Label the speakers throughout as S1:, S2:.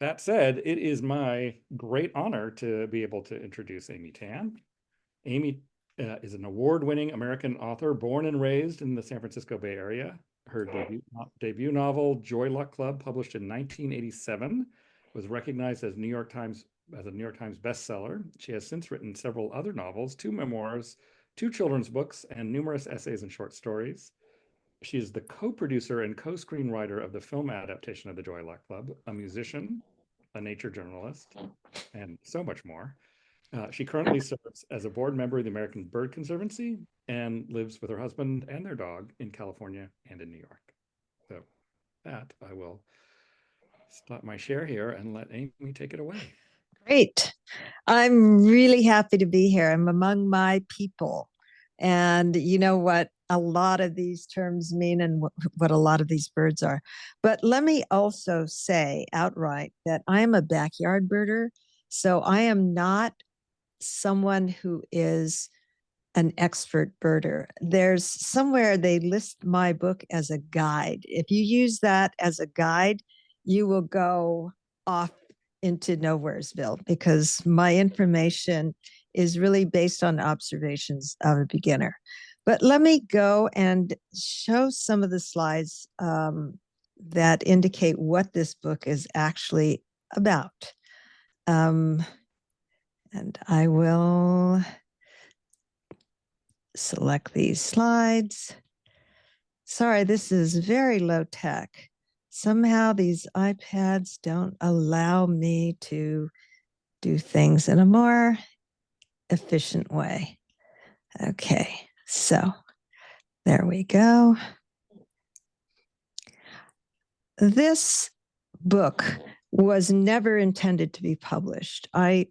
S1: That said, it is my great honor to be able to introduce Amy Tan. Amy is an award-winning American author born and raised in the San Francisco Bay Area. Her debut novel, Joy Luck Club, published in 1987, was recognized as a New York Times bestseller. She has since written several other novels, two memoirs, two children's books, and numerous essays and short stories. She is the co-producer and co-screenwriter of the film adaptation of the Joy Luck Club, a musician, a nature journalist, and so much more. She currently serves as a board member of the American Bird Conservancy and lives with her husband and their dog in California and in New York. So that I will stop my share here and let Amy take it away.
S2: Great. I'm really happy to be here. I'm among my people. And you know what a lot of these terms mean and what a lot of these birds are. But let me also say outright that I am a backyard birder. So I am not someone who is an expert birder. There's somewhere they list my book as a guide. If you use that as a guide, you will go off into nowheresville because my information is really based on observations of a beginner. But let me go and show some of the slides that indicate what this book is actually about. And I will select these slides. Sorry, this is very low tech. Somehow these iPads don't allow me to do things in a more efficient way. Okay, so there we go. This book was never intended to be published. I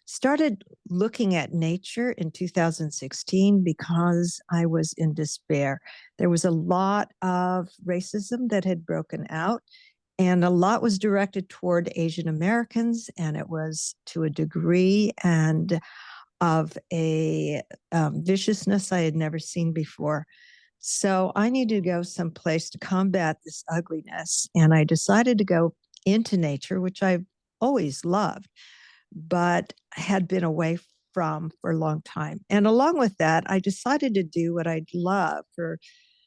S2: started looking at nature in 2016 because I was in despair. There was a lot of racism that had broken out, and a lot was directed toward Asian Americans, and it was to a degree and of a viciousness I had never seen before. So I needed to go someplace to combat this ugliness, and I decided to go into nature, which I've always loved, but had been away from for a long time. And along with that, I decided to do what I'd love for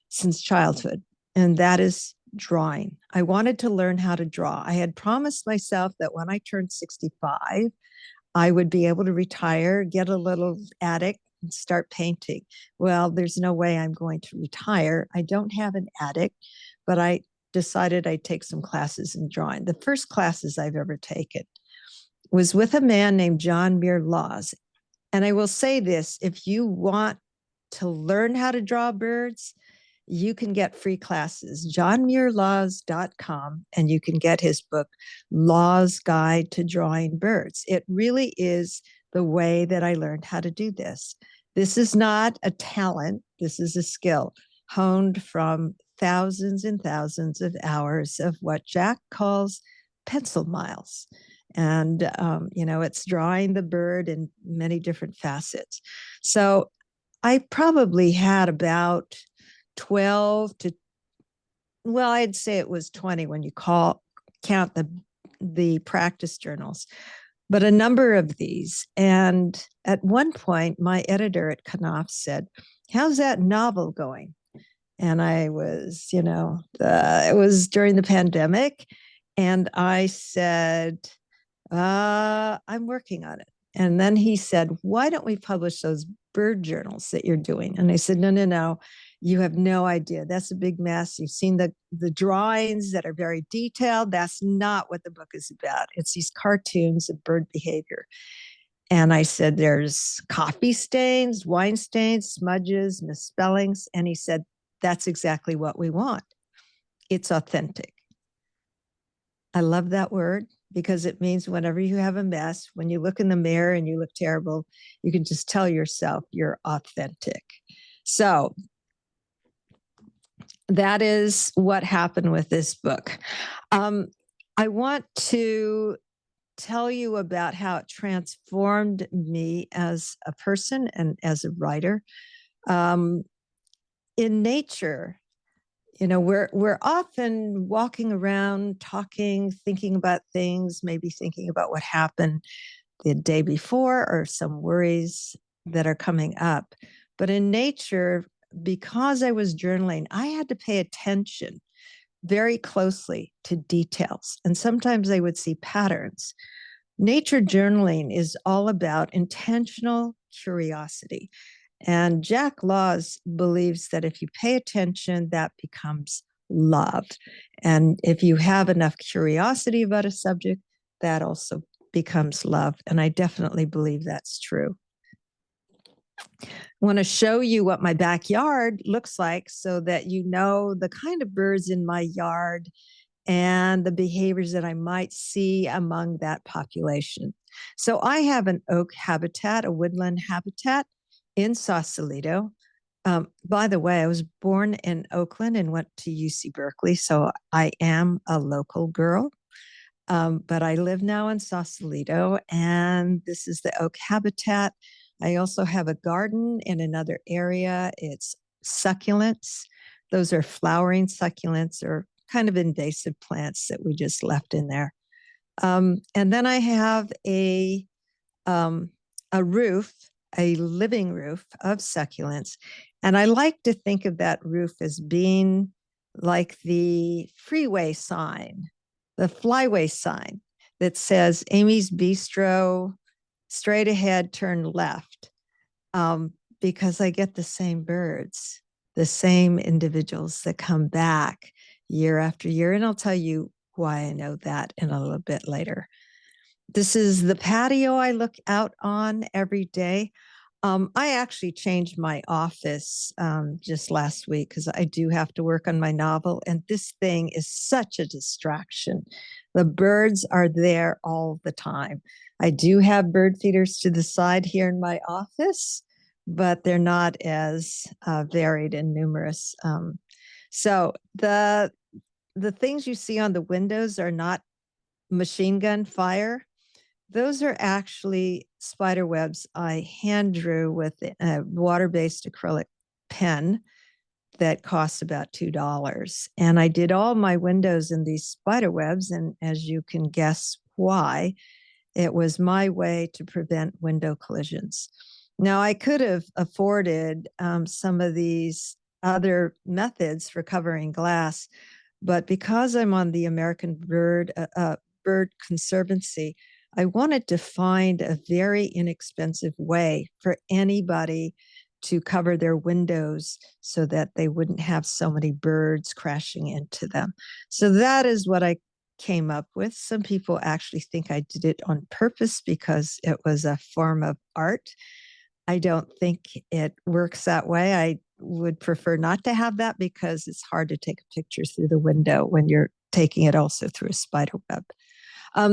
S2: since childhood, and that is drawing. I wanted to learn how to draw. I had promised myself that when I turned 65, I would be able to retire, get a little attic, and start painting. Well, there's no way I'm going to retire. I don't have an attic, but I decided I'd take some classes in drawing. The first classes I've ever taken was with a man named John Muir Laws. And I will say this, if you want to learn how to draw birds, you can get free classes, johnmuirlaws.com, and you can get his book, Laws Guide to Drawing Birds. It really is the way that I learned how to do this. This is not a talent, this is a skill honed from thousands and thousands of hours of what Jack calls pencil miles. And, it's drawing the bird in many different facets. So I probably had about 12 to, well, I'd say it was 20 when you count the practice journals, but a number of these. And at one point, my editor at Knopf said, "How's that novel going?" And I was, it was during the pandemic. And I said, I'm working on it. And then he said, "Why don't we publish those bird journals that you're doing?" And I said, no, no, no. You have no idea. That's a big mess. You've seen the drawings that are very detailed. That's not what the book is about. It's these cartoons of bird behavior. And I said, there's coffee stains, wine stains, smudges, misspellings. And he said, that's exactly what we want. It's authentic. I love that word because it means whenever you have a mess, when you look in the mirror and you look terrible, you can just tell yourself you're authentic. So that is what happened with this book. I want to tell you about how it transformed me as a person and as a writer. In nature, we're often walking around, talking, thinking about things, maybe thinking about what happened the day before or some worries that are coming up. But in nature, because I was journaling, I had to pay attention very closely to details. And sometimes I would see patterns. Nature journaling is all about intentional curiosity. And Jack Laws believes that if you pay attention, that becomes love. And if you have enough curiosity about a subject, that also becomes love. And I definitely believe that's true. I want to show you what my backyard looks like so that you know the kind of birds in my yard and the behaviors that I might see among that population. So I have an oak habitat, a woodland habitat in Sausalito. By the way, I was born in Oakland and went to UC Berkeley, so I am a local girl. But I live now in Sausalito, and this is the oak habitat. I also have a garden in another area. It's succulents. Those are flowering succulents or kind of invasive plants that we just left in there. And then I have a roof, a living roof of succulents. And I like to think of that roof as being like the freeway sign, the flyway sign that says Amy's Bistro, straight ahead, turn left, because I get the same birds, the same individuals that come back year after year. And I'll tell you why I know that in a little bit later. This is the patio I look out on every day. I actually changed my office just last week because I do have to work on my novel, and this thing is such a distraction. The birds are there all the time. I do have bird feeders to the side here in my office, but they're not as varied and numerous. So the things you see on the windows are not machine gun fire. Those are actually spider webs I hand drew with a water-based acrylic pen that costs about $2. And I did all my windows in these spider webs. And as you can guess why, it was my way to prevent window collisions. Now, I could have afforded some of these other methods for covering glass, but because I'm on the American Bird Conservancy, I wanted to find a very inexpensive way for anybody to cover their windows so that they wouldn't have so many birds crashing into them. So that is what I came up with. Some people actually think I did it on purpose because it was a form of art. I don't think it works that way. I would prefer not to have that because it's hard to take a picture through the window when you're taking it also through a spider web.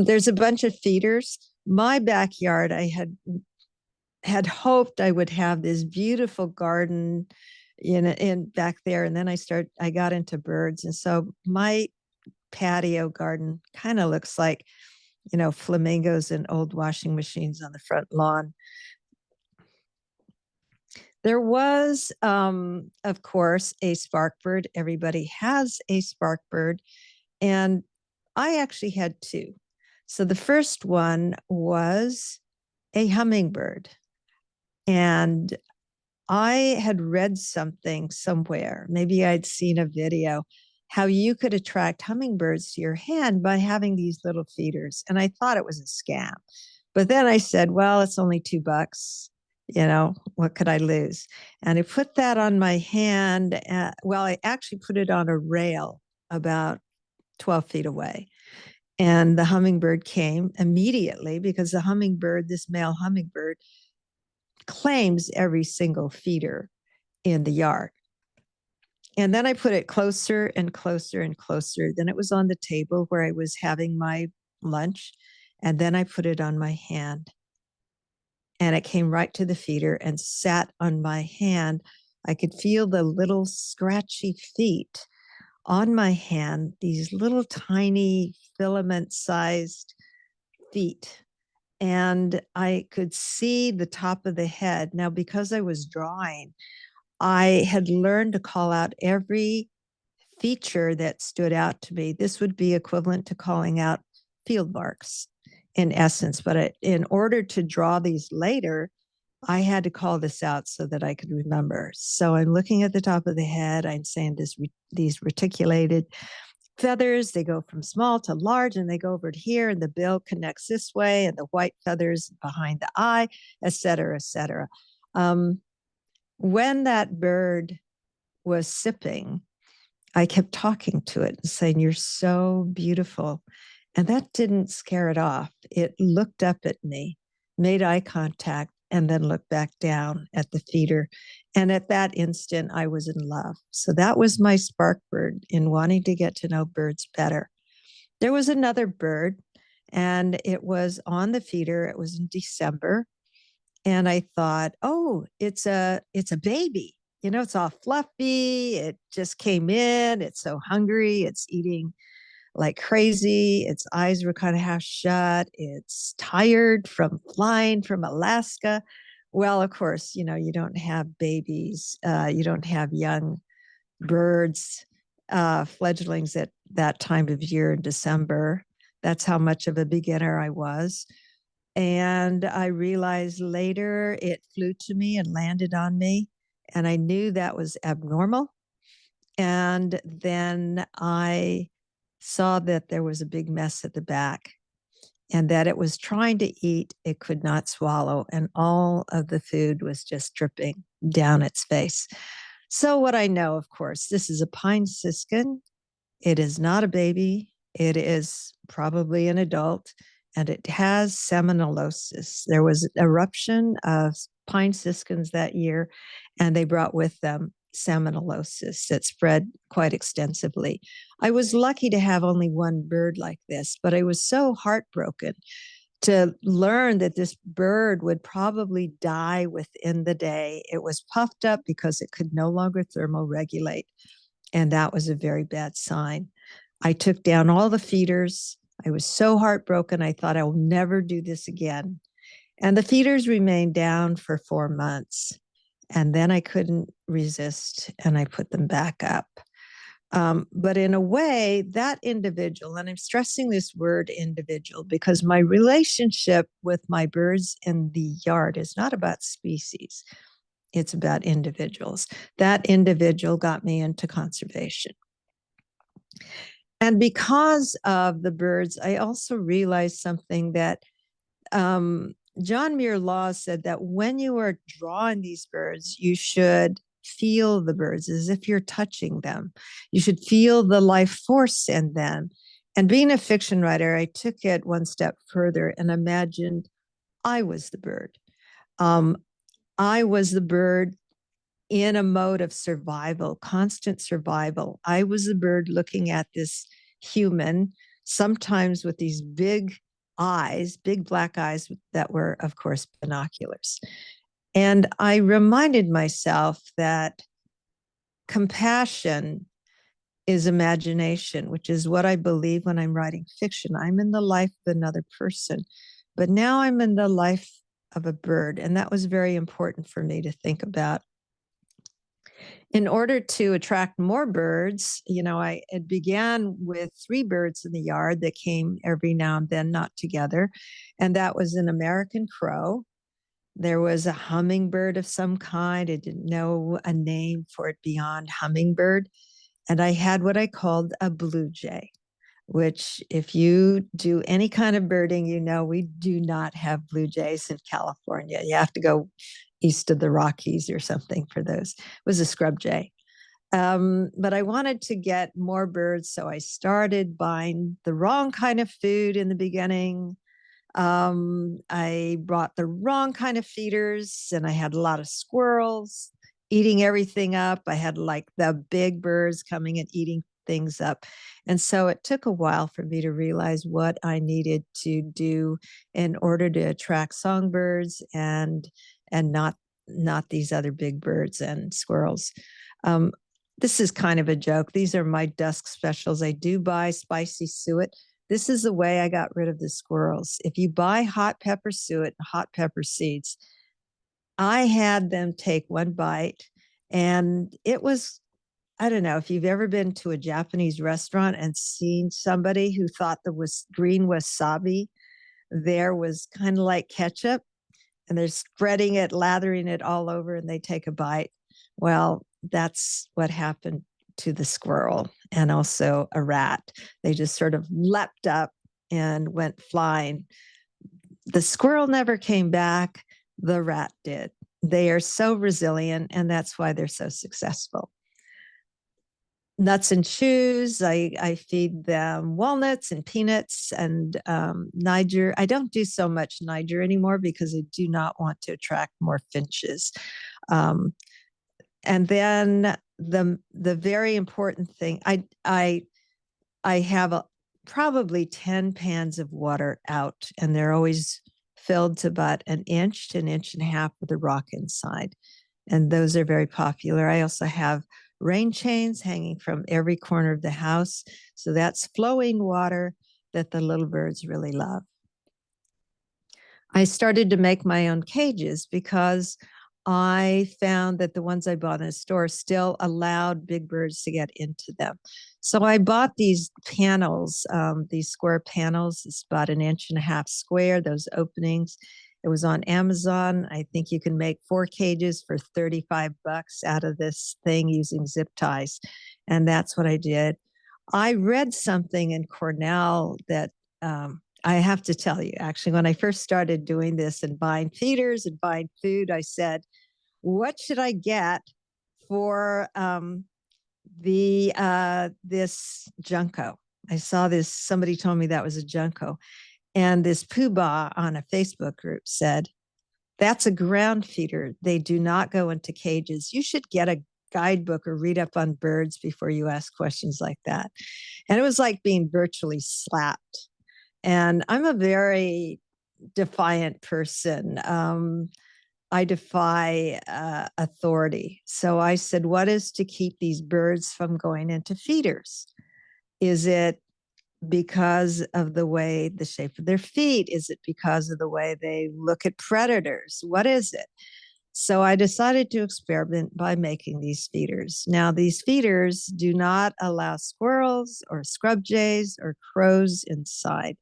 S2: There's a bunch of feeders. My backyard, I had hoped I would have this beautiful garden in back there, and then I got into birds, and so my patio garden kind of looks like flamingos and old washing machines on the front lawn. There was, of course, a spark bird. Everybody has a spark bird, and I actually had two. So the first one was a hummingbird. And I had read something somewhere, maybe I'd seen a video, how you could attract hummingbirds to your hand by having these little feeders. And I thought it was a scam. But then I said, well, it's only $2. What could I lose? And I put that on my hand. I actually put it on a rail about 12 feet away. And the hummingbird came immediately because this male hummingbird, claims every single feeder in the yard. And then I put it closer and closer and closer. Then it was on the table where I was having my lunch. And then I put it on my hand. And it came right to the feeder and sat on my hand. I could feel the little scratchy feet on my hand, these little tiny filament-sized feet. And I could see the top of the head. Now, because I was drawing, I had learned to call out every feature that stood out to me. This would be equivalent to calling out field marks in essence, but in order to draw these later, I had to call this out so that I could remember. So I'm looking at the top of the head. I'm saying these reticulated feathers, they go from small to large, and they go over to here, and the bill connects this way, and the white feathers behind the eye, et cetera, et cetera. When that bird was sipping, I kept talking to it and saying, "You're so beautiful." And that didn't scare it off. It looked up at me, made eye contact, and then looked back down at the feeder. And at that instant, I was in love. So that was my spark bird in wanting to get to know birds better. There was another bird, and it was on the feeder. It was in December. And I thought, oh, it's a baby. You know, it's all fluffy. It just came in. It's so hungry. It's eating like crazy. Its eyes were kind of half shut. It's tired from flying from Alaska. Well, of course, you know, you don't have babies, you don't have young birds, fledglings at that time of year in December. That's how much of a beginner I was. And I realized later it flew to me and landed on me. And I knew that was abnormal. And then I saw that there was a big mess at the back and that it was trying to eat, it could not swallow, and all of the food was just dripping down its face. So, what I know, of course, this is a pine siskin. It is not a baby, it is probably an adult, and it has salmonellosis. There was an eruption of pine siskins that year, and they brought with them salmonellosis that spread quite extensively. I was lucky to have only one bird like this, but I was so heartbroken to learn that this bird would probably die within the day. It was puffed up because it could no longer thermoregulate, and that was a very bad sign. I took down all the feeders. I was so heartbroken. I thought I'll never do this again. And the feeders remained down for 4 months. And then I couldn't resist and I put them back up. But in a way, that individual, and I'm stressing this word individual because my relationship with my birds in the yard is not about species, it's about individuals. That individual got me into conservation. And because of the birds, I also realized something that John Muir Law said that when you are drawing these birds, you should feel the birds as if you're touching them. You should feel the life force in them. And being a fiction writer, I took it one step further and imagined I was the bird. I was the bird in a mode of survival, constant survival. I was the bird looking at this human, sometimes with these big eyes, big black eyes that were, of course, binoculars. And I reminded myself that compassion is imagination, which is what I believe when I'm writing fiction. I'm in the life of another person, but now I'm in the life of a bird. And that was very important for me to think about. In order to attract more birds, you know, it began with 3 birds in the yard that came every now and then, not together. And that was an American crow. There was a hummingbird of some kind. I didn't know a name for it beyond hummingbird. And I had what I called a blue jay, which if you do any kind of birding, you know, we do not have blue jays in California. You have to go east of the Rockies or something for those. It was a scrub jay. But I wanted to get more birds, so I started buying the wrong kind of food in the beginning. I brought the wrong kind of feeders, and I had a lot of squirrels eating everything up. I had like the big birds coming and eating things up. And so it took a while for me to realize what I needed to do in order to attract songbirds and not these other big birds and squirrels. This is kind of a joke. These are my dusk specials. I do buy spicy suet. This is the way I got rid of the squirrels. If you buy hot pepper suet and hot pepper seeds, I had them take one bite, and it was I don't know if you've ever been to a Japanese restaurant and seen somebody who thought the green wasabi there was kind of like ketchup, and they're spreading it, lathering it all over, and they take a bite. Well, that's what happened to the squirrel and also a rat. They just sort of leapt up and went flying. The squirrel never came back. The rat did. They are so resilient, and that's why they're so successful. Nuts and chews. I feed them walnuts and peanuts and Niger. I don't do so much Niger anymore because I do not want to attract more finches. And then the very important thing, I have probably 10 pans of water out, and they're always filled to about an inch to an inch and a half with a rock inside. And those are very popular. I also have rain chains hanging from every corner of the house. So that's flowing water that the little birds really love. I started to make my own cages because I found that the ones I bought in a store still allowed big birds to get into them. So I bought these panels, these square panels. It's about an inch and a half square, those openings. It was on Amazon. I think you can make 4 cages for $35 out of this thing using zip ties. And that's what I did. I read something in Cornell that I have to tell you, actually, when I first started doing this and buying feeders and buying food, I said, what should I get for this Junco? I saw this, somebody told me that was a Junco. And this poobah on a Facebook group said, that's a ground feeder. They do not go into cages. You should get a guidebook or read up on birds before you ask questions like that. And it was like being virtually slapped. And I'm a very defiant person. I defy authority. So I said, what is to keep these birds from going into feeders? Is it because of the shape of their feet? Is it because of the way they look at predators? What is it? So I decided to experiment by making these feeders. Now, these feeders do not allow squirrels or scrub jays or crows inside.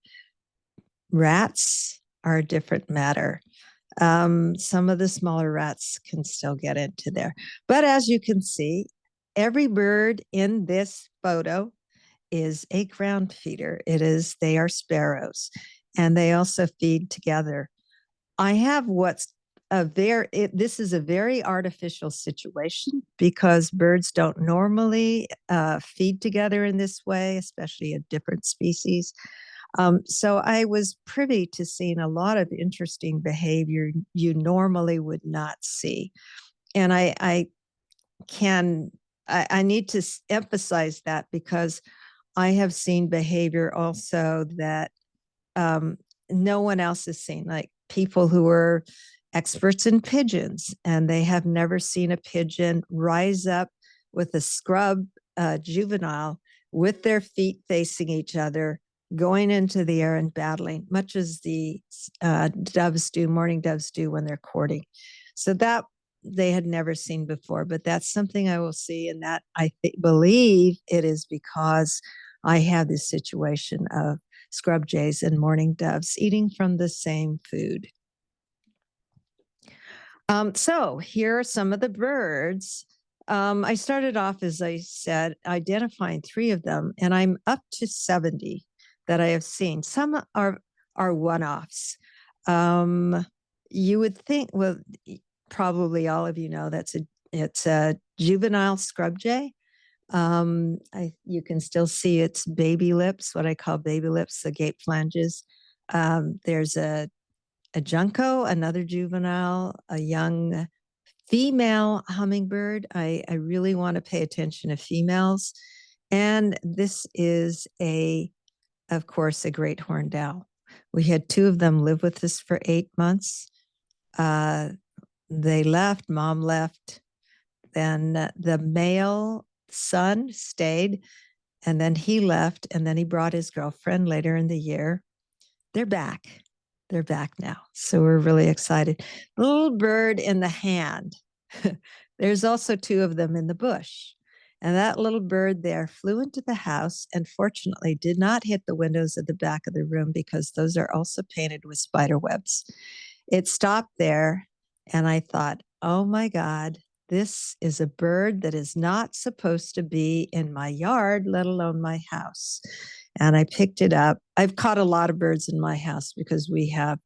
S2: Rats are a different matter. Some of the smaller rats can still get into there. But as you can see, every bird in this photo is a ground feeder. They are sparrows, and they also feed together. I have this is a very artificial situation because birds don't normally feed together in this way, especially a different species. So I was privy to seeing a lot of interesting behavior you normally would not see. And I need to emphasize that because I have seen behavior also that no one else has seen, like people who are experts in pigeons, and they have never seen a pigeon rise up with a scrub juvenile with their feet facing each other, going into the air and battling, much as the morning doves do when they're courting. So that they had never seen before, but that's something I will see. And that I believe it is because I have this situation of scrub jays and mourning doves eating from the same food. So here are some of the birds. I started off, as I said, identifying 3 of them, and I'm up to 70 that I have seen. Some are one-offs. You would think, well, probably all of you know it's a juvenile scrub jay. You can still see its baby lips, what I call baby lips, the gape flanges. There's a junco, another juvenile, a young female hummingbird. I really want to pay attention to females. And this is of course, a great horned owl. We had 2 of them live with us for 8 months. They left, mom left. Then the male son stayed, and then he left, and then he brought his girlfriend later in the year. They're back. They're back now. So we're really excited. Little bird in the hand. There's also 2 of them in the bush. And that little bird there flew into the house and fortunately did not hit the windows at the back of the room because those are also painted with spider webs. It stopped there, and I thought, oh my God, this is a bird that is not supposed to be in my yard, let alone my house. And I picked it up. I've caught a lot of birds in my house because we have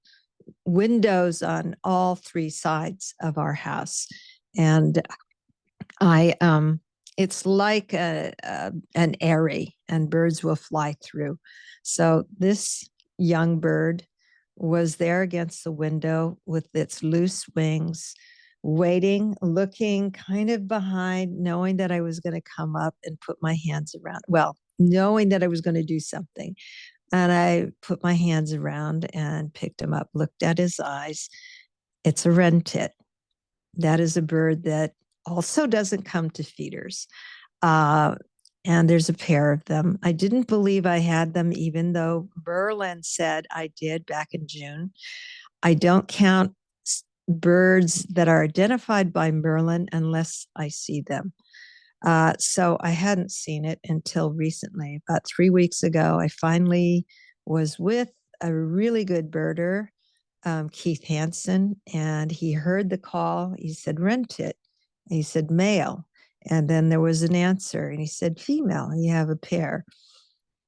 S2: windows on all three sides of our house. And I it's like an airy, and birds will fly through. So this young bird was there against the window with its loose wings, waiting, looking kind of behind, knowing that I was going to come up and put my hands around. Well, knowing that I was going to do something. And I put my hands around and picked him up, looked at his eyes. It's a wren tit. That is a bird that also doesn't come to feeders. And there's a pair of them. I didn't believe I had them, even though Merlin said I did back in June. I don't count birds that are identified by Merlin unless I see them. So I hadn't seen it until recently. About 3 weeks ago, I finally was with a really good birder, Keith Hansen, and he heard the call. He said, rent it. And he said, male. And then there was an answer, and he said, female. You have a pair.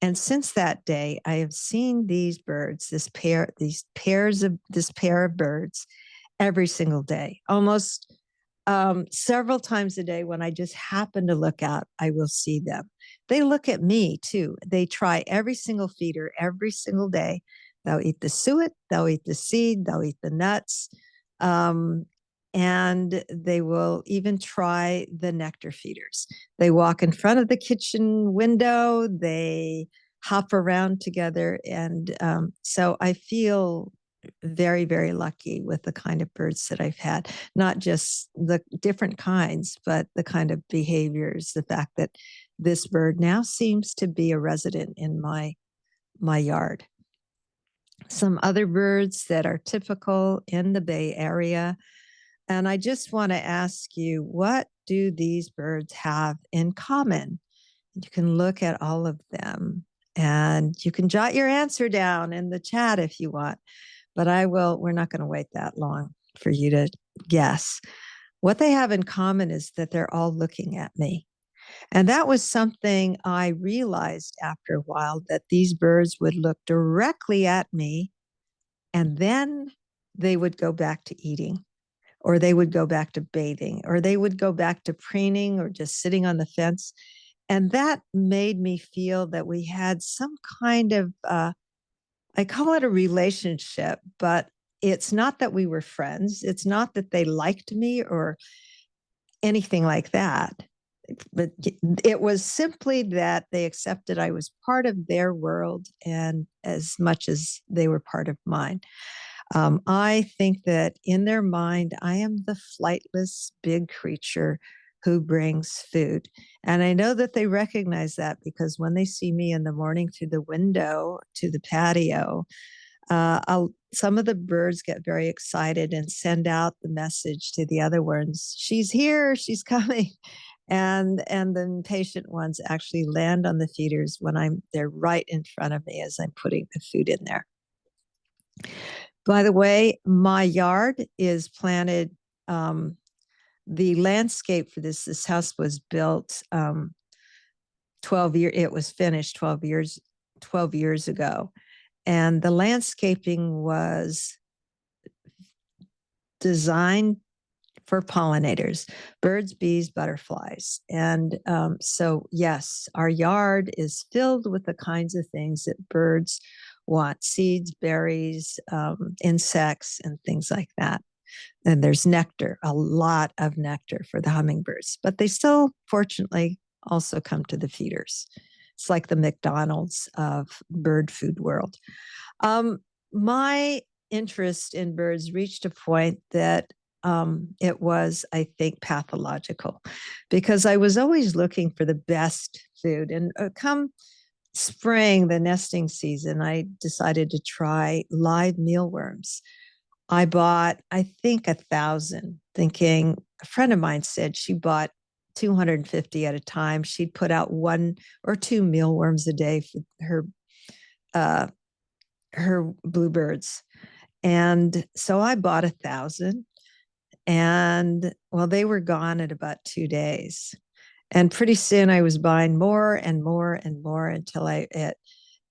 S2: And since that day, I have seen these birds, this pair of birds every single day, almost several times a day. When I just happen to look out, I will see them. They look at me too. They try every single feeder every single day. They'll eat the suet, they'll eat the seed, they'll eat the nuts. And they will even try the nectar feeders. They walk in front of the kitchen window, they hop around together. And so I feel very, very lucky with the kind of birds that I've had, not just the different kinds, but the kind of behaviors, the fact that this bird now seems to be a resident in my yard. Some other birds that are typical in the Bay Area. And I just want to ask you, what do these birds have in common? You can look at all of them and you can jot your answer down in the chat if you want. But we're not going to wait that long for you to guess. What they have in common is that they're all looking at me. And that was something I realized after a while, that these birds would look directly at me and then they would go back to eating, or they would go back to bathing, or they would go back to preening or just sitting on the fence. And that made me feel that we had some kind of, I call it a relationship, but it's not that we were friends. It's not that they liked me or anything like that. But it was simply that they accepted I was part of their world, and as much as they were part of mine. I think that in their mind, I am the flightless big creature who brings food. And I know that they recognize that, because when they see me in the morning through the window to the patio, some of the birds get very excited and send out the message to the other ones, she's here, she's coming. And the impatient ones actually land on the feeders when they're right in front of me as I'm putting the food in there. By the way, my yard is planted. The landscape for this house was built 12 years. It was finished 12 years ago. And the landscaping was designed for pollinators, birds, bees, butterflies. And so, yes, our yard is filled with the kinds of things that birds want: seeds, berries, insects, and things like that. And there's nectar, a lot of nectar for the hummingbirds, but they still, fortunately, also come to the feeders. It's like the McDonald's of bird food world. My interest in birds reached a point that it was, I think, pathological, because I was always looking for the best food. And come spring, the nesting season, I decided to try live mealworms. I bought, I think, 1,000, thinking, a friend of mine said she bought 250 at a time. She'd put out 1 or 2 mealworms a day for her bluebirds. And so I bought 1,000, and well, they were gone in about 2 days. And pretty soon I was buying more and more and more until I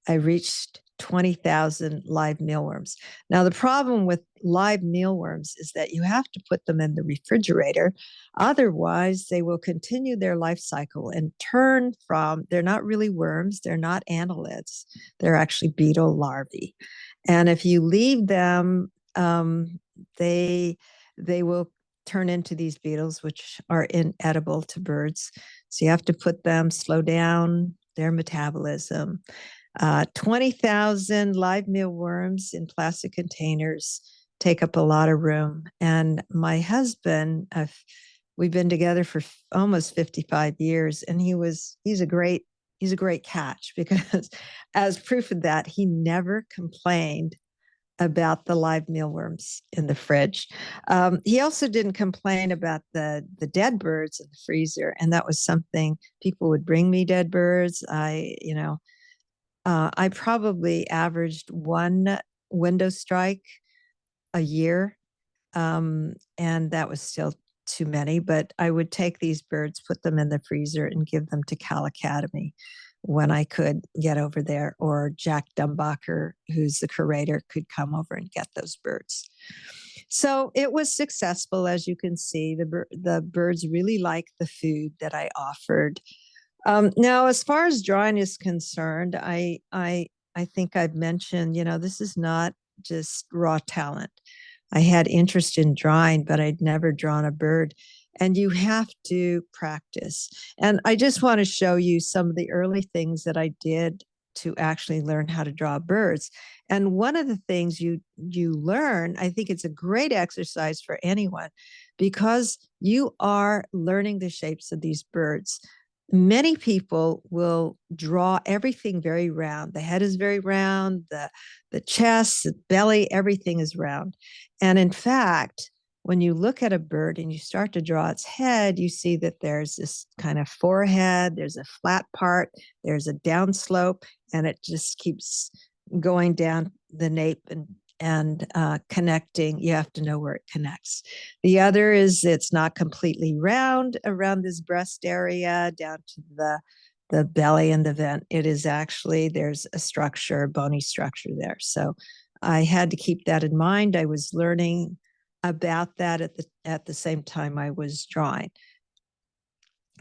S2: reached 20,000 live mealworms. Now, the problem with live mealworms is that you have to put them in the refrigerator. Otherwise, they will continue their life cycle and turn from, they're not really worms, they're not annelids, they're actually beetle larvae. And if you leave them, they will turn into these beetles, which are inedible to birds. So you have to put them, slow down their metabolism. 20,000 live mealworms in plastic containers take up a lot of room. And my husband, we've been together for almost 55 years, and he's a great catch, because as proof of that, he never complained about the live mealworms in the fridge. He also didn't complain about the dead birds in the freezer, and that was something. People would bring me dead birds. I probably averaged 1 window strike a year, and that was still too many. But I would take these birds, put them in the freezer, and give them to Cal Academy when I could get over there, or Jack Dumbacher, who's the curator, could come over and get those birds. So it was successful, as you can see. The birds really liked the food that I offered. Now, as far as drawing is concerned, I think I've mentioned, this is not just raw talent. I had interest in drawing, but I'd never drawn a bird. And you have to practice. And I just want to show you some of the early things that I did to actually learn how to draw birds. And one of the things you learn, I think it's a great exercise for anyone, because you are learning the shapes of these birds. Many people will draw everything very round. The head is very round, the chest, the belly, everything is round. And in fact, when you look at a bird and you start to draw its head, you see that there's this kind of forehead, there's a flat part, there's a downslope, and it just keeps going down the nape and connecting. You have to know where it connects. The other is it's not completely round around this breast area down to the belly and the vent. It is actually, there's a structure, bony structure there. So I had to keep that in mind. I was learning about that at the same time I was drawing.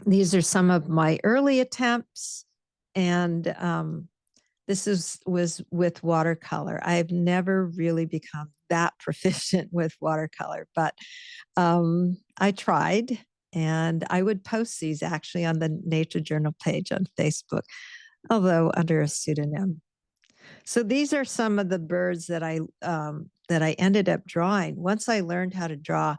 S2: These are some of my early attempts, and this was with watercolor. I've never really become that proficient with watercolor, but I tried, and I would post these actually on the Nature Journal page on Facebook, although under a pseudonym. So these are some of the birds that I ended up drawing. Once I learned how to draw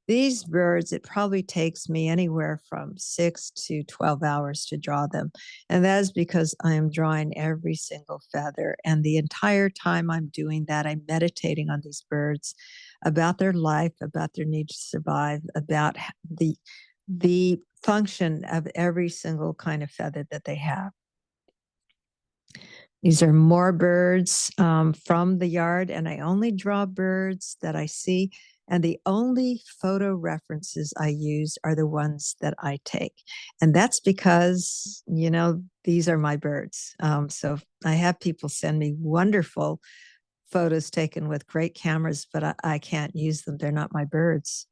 S2: these birds, it probably takes me anywhere from 6 to 12 hours to draw them. And that is because I am drawing every single feather. And the entire time I'm doing that, I'm meditating on these birds, about their life, about their need to survive, about the function of every single kind of feather that they have. These are more birds from the yard, and I only draw birds that I see. And the only photo references I use are the ones that I take. And that's because, these are my birds. So I have people send me wonderful photos taken with great cameras, but I can't use them. They're not my birds.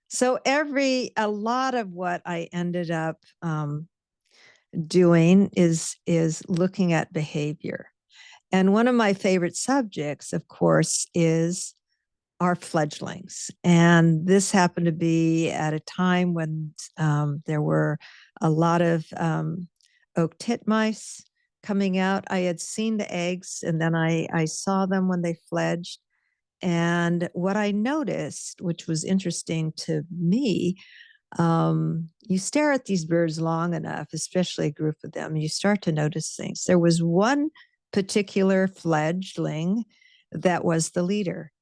S2: So a lot of what I ended up doing is looking at behavior. And one of my favorite subjects, of course, is our fledglings. And this happened to be at a time when there were a lot of oak titmice coming out. I had seen the eggs, and then I saw them when they fledged. And what I noticed, which was interesting to me, you stare at these birds long enough, especially a group of them, and you start to notice things. There was one particular fledgling that was the leader.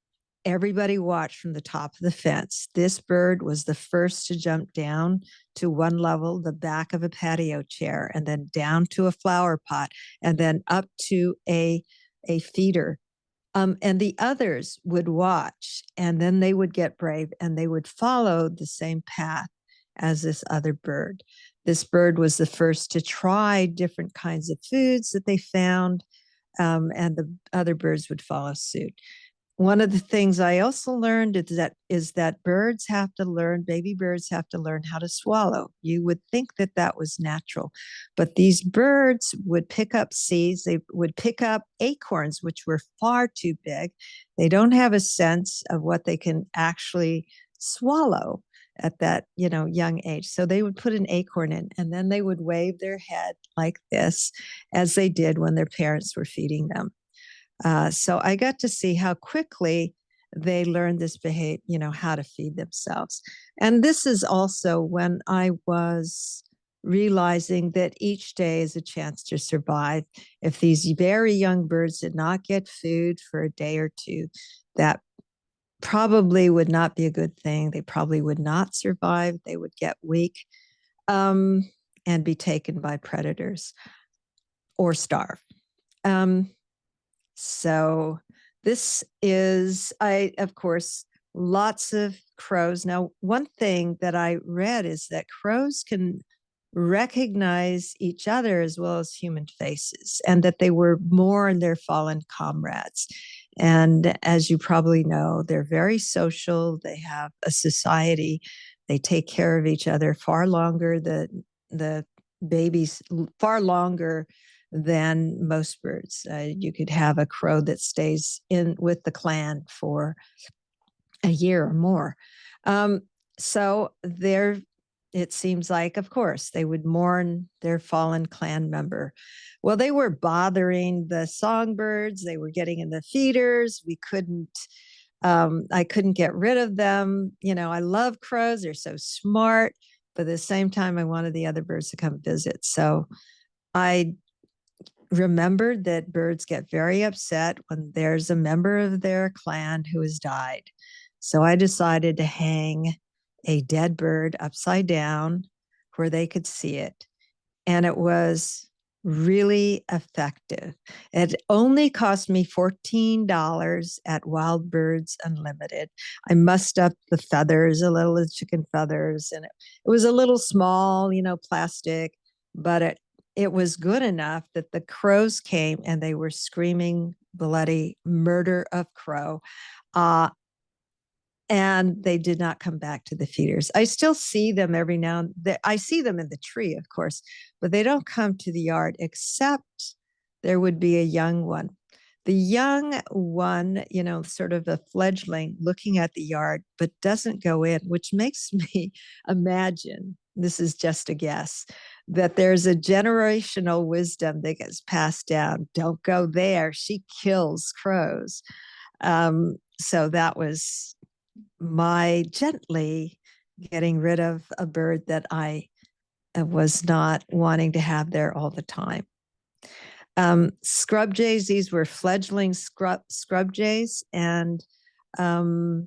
S2: everybody watched from the top of the fence. This bird was the first to jump down to one level, the back of a patio chair, and then down to a flower pot, and then up to a feeder. And the others would watch, and then they would get brave and they would follow the same path as this other bird. This bird was the first to try different kinds of foods that they found, and the other birds would follow suit. One of the things I also learned is that birds have to learn, baby birds have to learn how to swallow. You would think that that was natural, but these birds would pick up seeds. They would pick up acorns, which were far too big. They don't have a sense of what they can actually swallow at that, young age. So they would put an acorn in, and then they would wave their head like this, as they did when their parents were feeding them. So I got to see how quickly they learned this behavior, how to feed themselves. And this is also when I was realizing that each day is a chance to survive. If these very young birds did not get food for a day or two, that probably would not be a good thing. They probably would not survive. They would get weak, and be taken by predators or starve. So this is, of course, lots of crows. Now, one thing that I read is that crows can recognize each other as well as human faces, and that they were mourn their fallen comrades. And as you probably know, they're very social. They have a society. They take care of each other far longer, the babies far longer than most birds. You could have a crow that stays in with the clan for a year or more. So it seems like, of course, they would mourn their fallen clan member. Well, they were bothering the songbirds. They were getting in the feeders. I couldn't get rid of them. I love crows. They're so smart, but at the same time, I wanted the other birds to come visit. So I remembered that birds get very upset when there's a member of their clan who has died. So I decided to hang a dead bird upside down where they could see it. And it was really effective. It only cost me $14 at Wild Birds Unlimited. I mussed up the feathers, a little of chicken feathers, and it was a little small, plastic, but it was good enough that the crows came and they were screaming bloody murder of crow. And they did not come back to the feeders. I still see them every now and then. I see them in the tree, of course, but they don't come to the yard, except there would be a young one. The young one, sort of a fledgling looking at the yard, but doesn't go in, which makes me imagine, this is just a guess, that there's a generational wisdom that gets passed down. Don't go there. She kills crows. So that was my gently getting rid of a bird that I was not wanting to have there all the time. Scrub jays, these were fledgling scrub jays, and I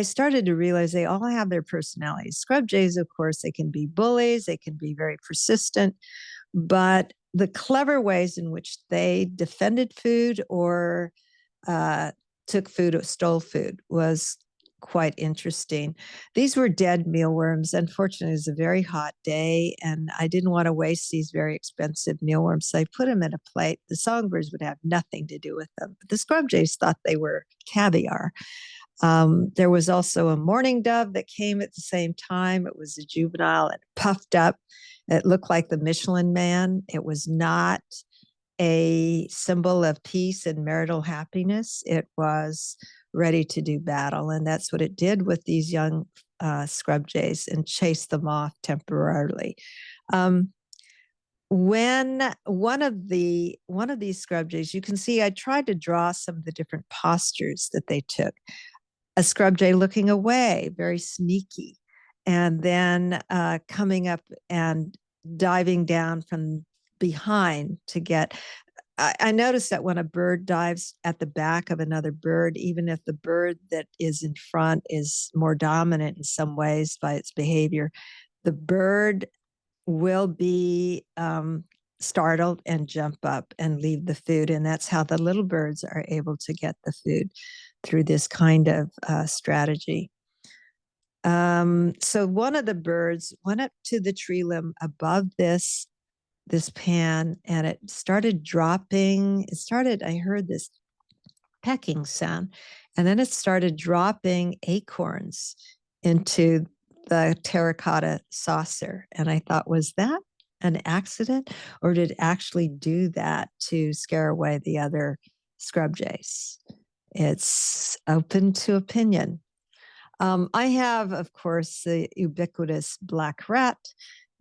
S2: started to realize they all have their personalities. Scrub jays, of course, they can be bullies, they can be very persistent, but the clever ways in which they defended food or took food or stole food was quite interesting. These were dead mealworms. Unfortunately, it was a very hot day, and I didn't want to waste these very expensive mealworms, so I put them in a plate. The songbirds would have nothing to do with them, but the scrub jays thought they were caviar. There was also a mourning dove that came at the same time. It was a juvenile and puffed up. It looked like the Michelin Man. It was not a symbol of peace and marital happiness. It was ready to do battle. And that's what it did with these young scrub jays and chased them off temporarily. When one of these scrub jays, you can see I tried to draw some of the different postures that they took. A scrub jay looking away, very sneaky, and then coming up and diving down from behind to get I noticed that when a bird dives at the back of another bird, even if the bird that is in front is more dominant in some ways by its behavior, the bird will be startled and jump up and leave the food. And that's how the little birds are able to get the food, through this kind of strategy. So one of the birds went up to the tree limb above this pan, and it started dropping. I heard this pecking sound, and then it started dropping acorns into the terracotta saucer. And I thought, was that an accident, or did it actually do that to scare away the other scrub jays? It's open to opinion. I have, of course, the ubiquitous black rat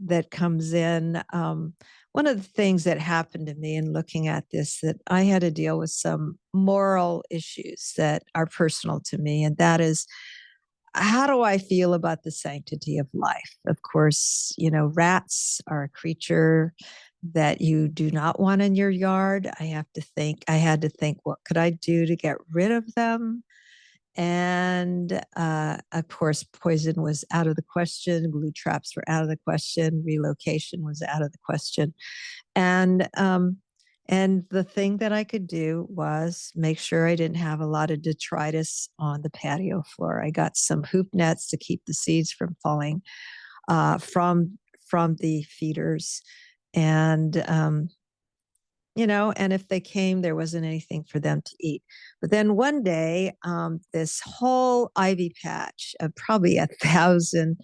S2: that comes in. One of the things that happened to me in looking at this, that I had to deal with some moral issues that are personal to me, and that is, how do I feel about the sanctity of life? Of course, rats are a creature that you do not want in your yard. I had to think, what could I do to get rid of them? And of course, poison was out of the question. Glue traps were out of the question. Relocation was out of the question. And the thing that I could do was make sure I didn't have a lot of detritus on the patio floor. I got some hoop nets to keep the seeds from falling from the feeders, and and if they came, there wasn't anything for them to eat. But then one day, this whole ivy patch of probably 1,000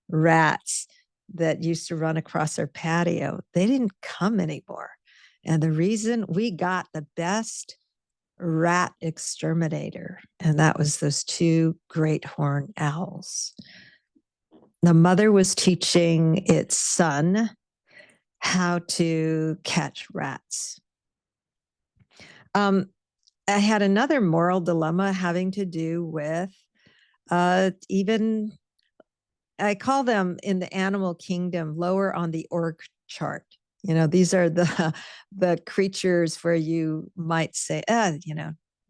S2: rats that used to run across our patio, they didn't come anymore. And the reason, we got the best rat exterminator, and that was those 2 great horned owls. The mother was teaching its son how to catch rats. I had another moral dilemma having to do with even, I call them in the animal kingdom, lower on the org chart. These are the creatures where you might say,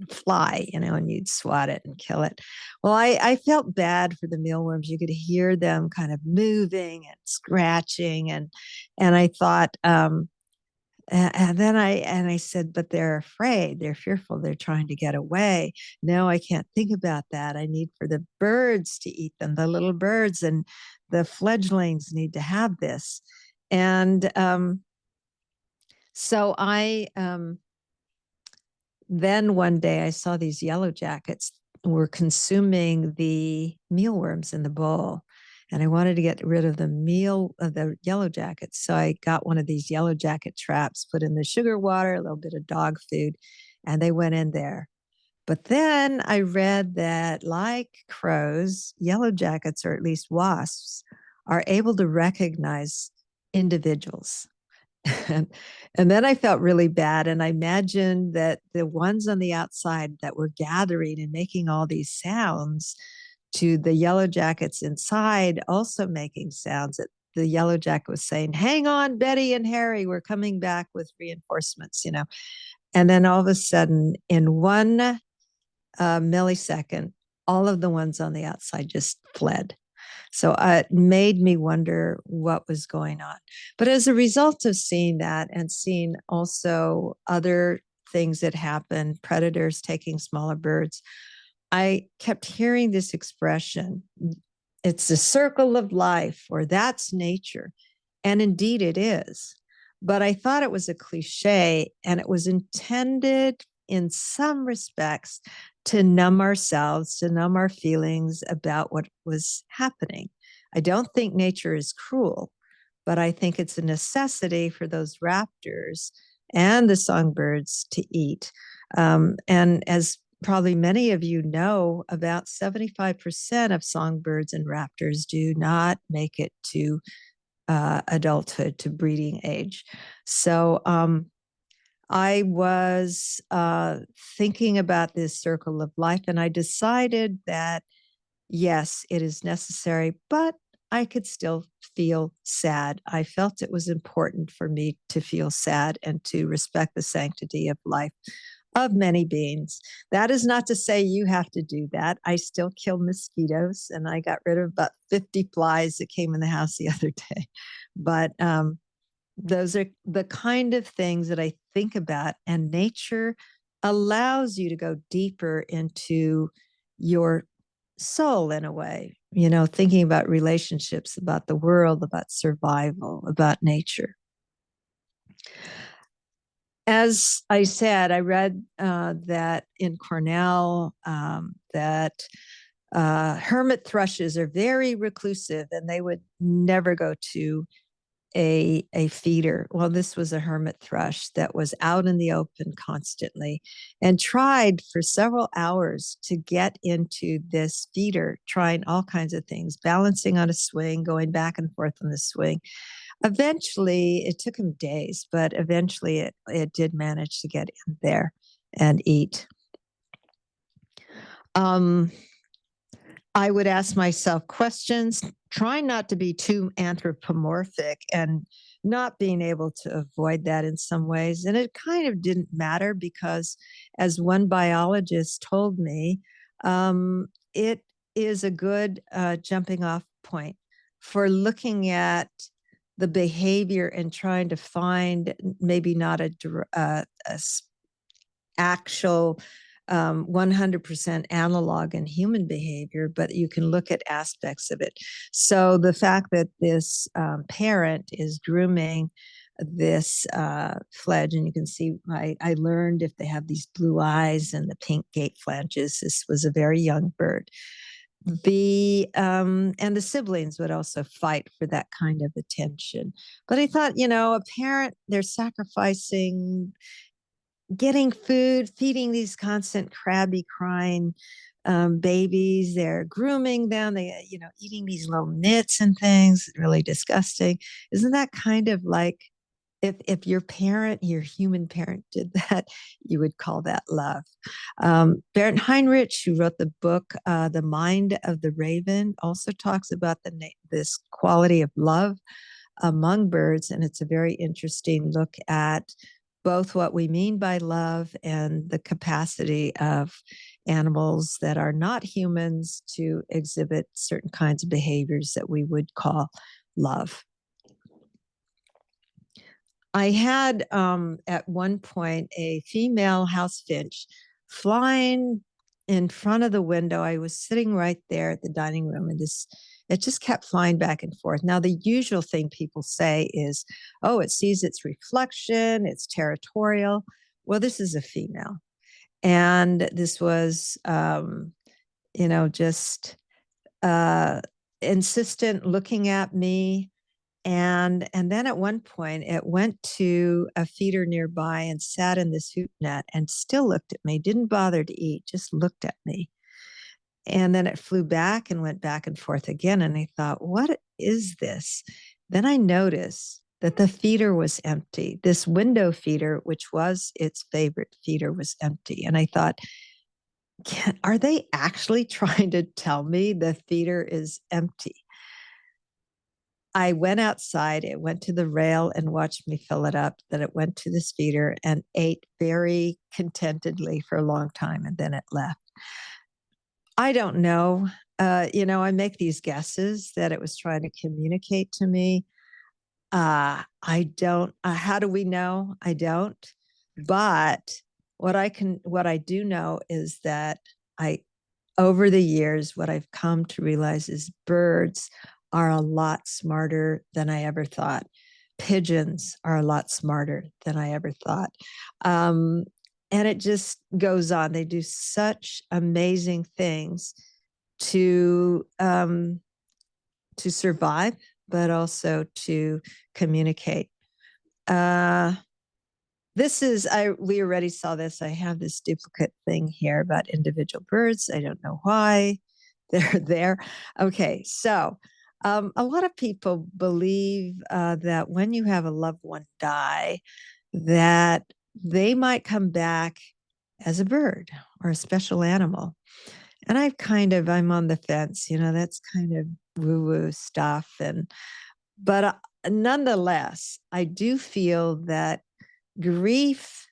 S2: fly, and you'd swat it and kill it. Well, I felt bad for the mealworms. You could hear them kind of moving and scratching, and I thought, and then I said, but they're afraid, they're fearful, they're trying to get away. No, I can't think about that. I need for the birds to eat them, the little birds, and the fledglings need to have this. And so I then one day I saw these yellow jackets were consuming the mealworms in the bowl, and I wanted to get rid of the yellow jackets. So I got one of these yellow jacket traps, put in the sugar water, a little bit of dog food, and they went in there. But then I read that, like crows, yellow jackets, or at least wasps, are able to recognize individuals. And then I felt really bad. And I imagined that the ones on the outside that were gathering and making all these sounds, to the yellow jackets inside also making sounds, that the yellow jacket was saying, hang on, Betty and Harry, we're coming back with reinforcements, And then all of a sudden, in 1 millisecond, all of the ones on the outside just fled. So it made me wonder what was going on. But as a result of seeing that, and seeing also other things that happen, predators taking smaller birds, I kept hearing this expression, it's the circle of life, or that's nature. And indeed it is. But I thought it was a cliche, and it was intended in some respects to numb ourselves, to numb our feelings about what was happening. I don't think nature is cruel, but I think it's a necessity for those raptors and the songbirds to eat. And as probably many of you know, about 75% of songbirds and raptors do not make it to adulthood, to breeding age. So I was thinking about this circle of life, and I decided that, yes, it is necessary, but I could still feel sad. I felt it was important for me to feel sad and to respect the sanctity of life of many beings. That is not to say you have to do that. I still kill mosquitoes, and I got rid of about 50 flies that came in the house the other day. But those are the kind of things that I think about, and nature allows you to go deeper into your soul in a way, thinking about relationships, about the world, about survival, about nature. As I said, I read that in Cornell that hermit thrushes are very reclusive and they would never go to a feeder. Well, this was a hermit thrush that was out in the open constantly and tried for several hours to get into this feeder, trying all kinds of things, balancing on a swing, going back and forth on the swing. Eventually, it took him days, but eventually it did manage to get in there and eat. I would ask myself questions, trying not to be too anthropomorphic and not being able to avoid that in some ways. And it kind of didn't matter because, as one biologist told me, it is a good jumping off point for looking at the behavior and trying to find maybe not a actual 100% analog in human behavior, but you can look at aspects of it. So the fact that this parent is grooming this fledge, and you can see I learned if they have these blue eyes and the pink gate flanges, this was a very young bird. And the siblings would also fight for that kind of attention. But I thought, a parent, they're sacrificing getting food, feeding these constant crabby crying babies. They're grooming them. They, eating these little nits and things. Really disgusting. Isn't that kind of like if your parent, your human parent, did that, you would call that love. Bernd Heinrich, who wrote the book "The Mind of the Raven," also talks about this quality of love among birds, and it's a very interesting look at both what we mean by love and the capacity of animals that are not humans to exhibit certain kinds of behaviors that we would call love. I had at one point a female house finch flying in front of the window. I was sitting right there at the dining room, and it just kept flying back and forth. Now, the usual thing people say is, oh, it sees its reflection, it's territorial. Well, this is a female. And this was, just insistent, looking at me. And then at one point, it went to a feeder nearby and sat in this hoop net and still looked at me, didn't bother to eat, just looked at me. And then it flew back and went back and forth again. And I thought, what is this? Then I noticed that the feeder was empty. This window feeder, which was its favorite feeder, was empty. And I thought, are they actually trying to tell me the feeder is empty? I went outside, it went to the rail and watched me fill it up. Then it went to this feeder and ate very contentedly for a long time, and then it left. I don't know. I make these guesses that it was trying to communicate to me. I don't. How do we know? I don't. But what I do know is that over the years, what I've come to realize is birds are a lot smarter than I ever thought. Pigeons are a lot smarter than I ever thought. And it just goes on. They do such amazing things to survive, but also to communicate. We already saw this. I have this duplicate thing here about individual birds. I don't know why they're there. Okay, so a lot of people believe that when you have a loved one die, that they might come back as a bird or a special animal. And I'm on the fence, that's kind of woo-woo stuff. But nonetheless, I do feel that grief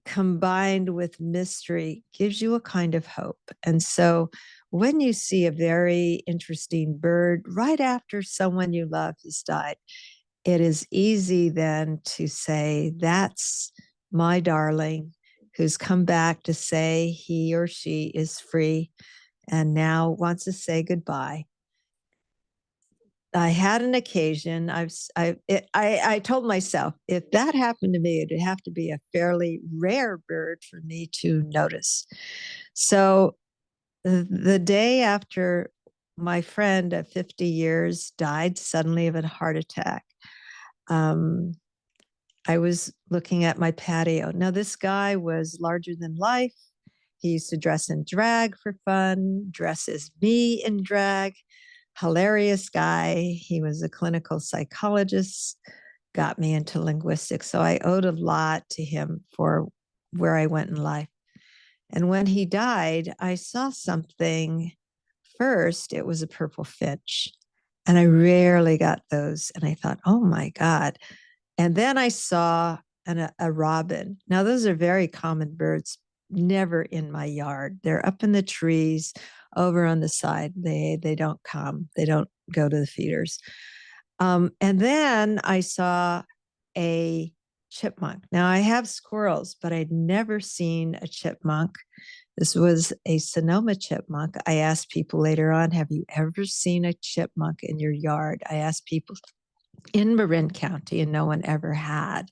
S2: combined with mystery gives you a kind of hope. And so when you see a very interesting bird right after someone you love has died, it is easy then to say, that's my darling who's come back to say he or she is free and now wants to say goodbye. I had an occasion. I told myself, if that happened to me, it'd have to be a fairly rare bird for me to notice. So the day after my friend at 50 years died suddenly of a heart attack, I was looking at my patio. Now, this guy was larger than life. He used to dress in drag for fun, dress as me in drag. Hilarious guy. He was a clinical psychologist, got me into linguistics. So I owed a lot to him for where I went in life. And when he died, I saw something. First, it was a purple finch. And I rarely got those. And I thought, oh my God. And then I saw a robin. Now, those are very common birds, never in my yard. They're up in the trees over on the side. They don't come. They don't go to the feeders. And then I saw a chipmunk. Now, I have squirrels, but I'd never seen a chipmunk. This was a Sonoma chipmunk. I asked people later on, have you ever seen a chipmunk in your yard? I asked people in Marin County, and no one ever had.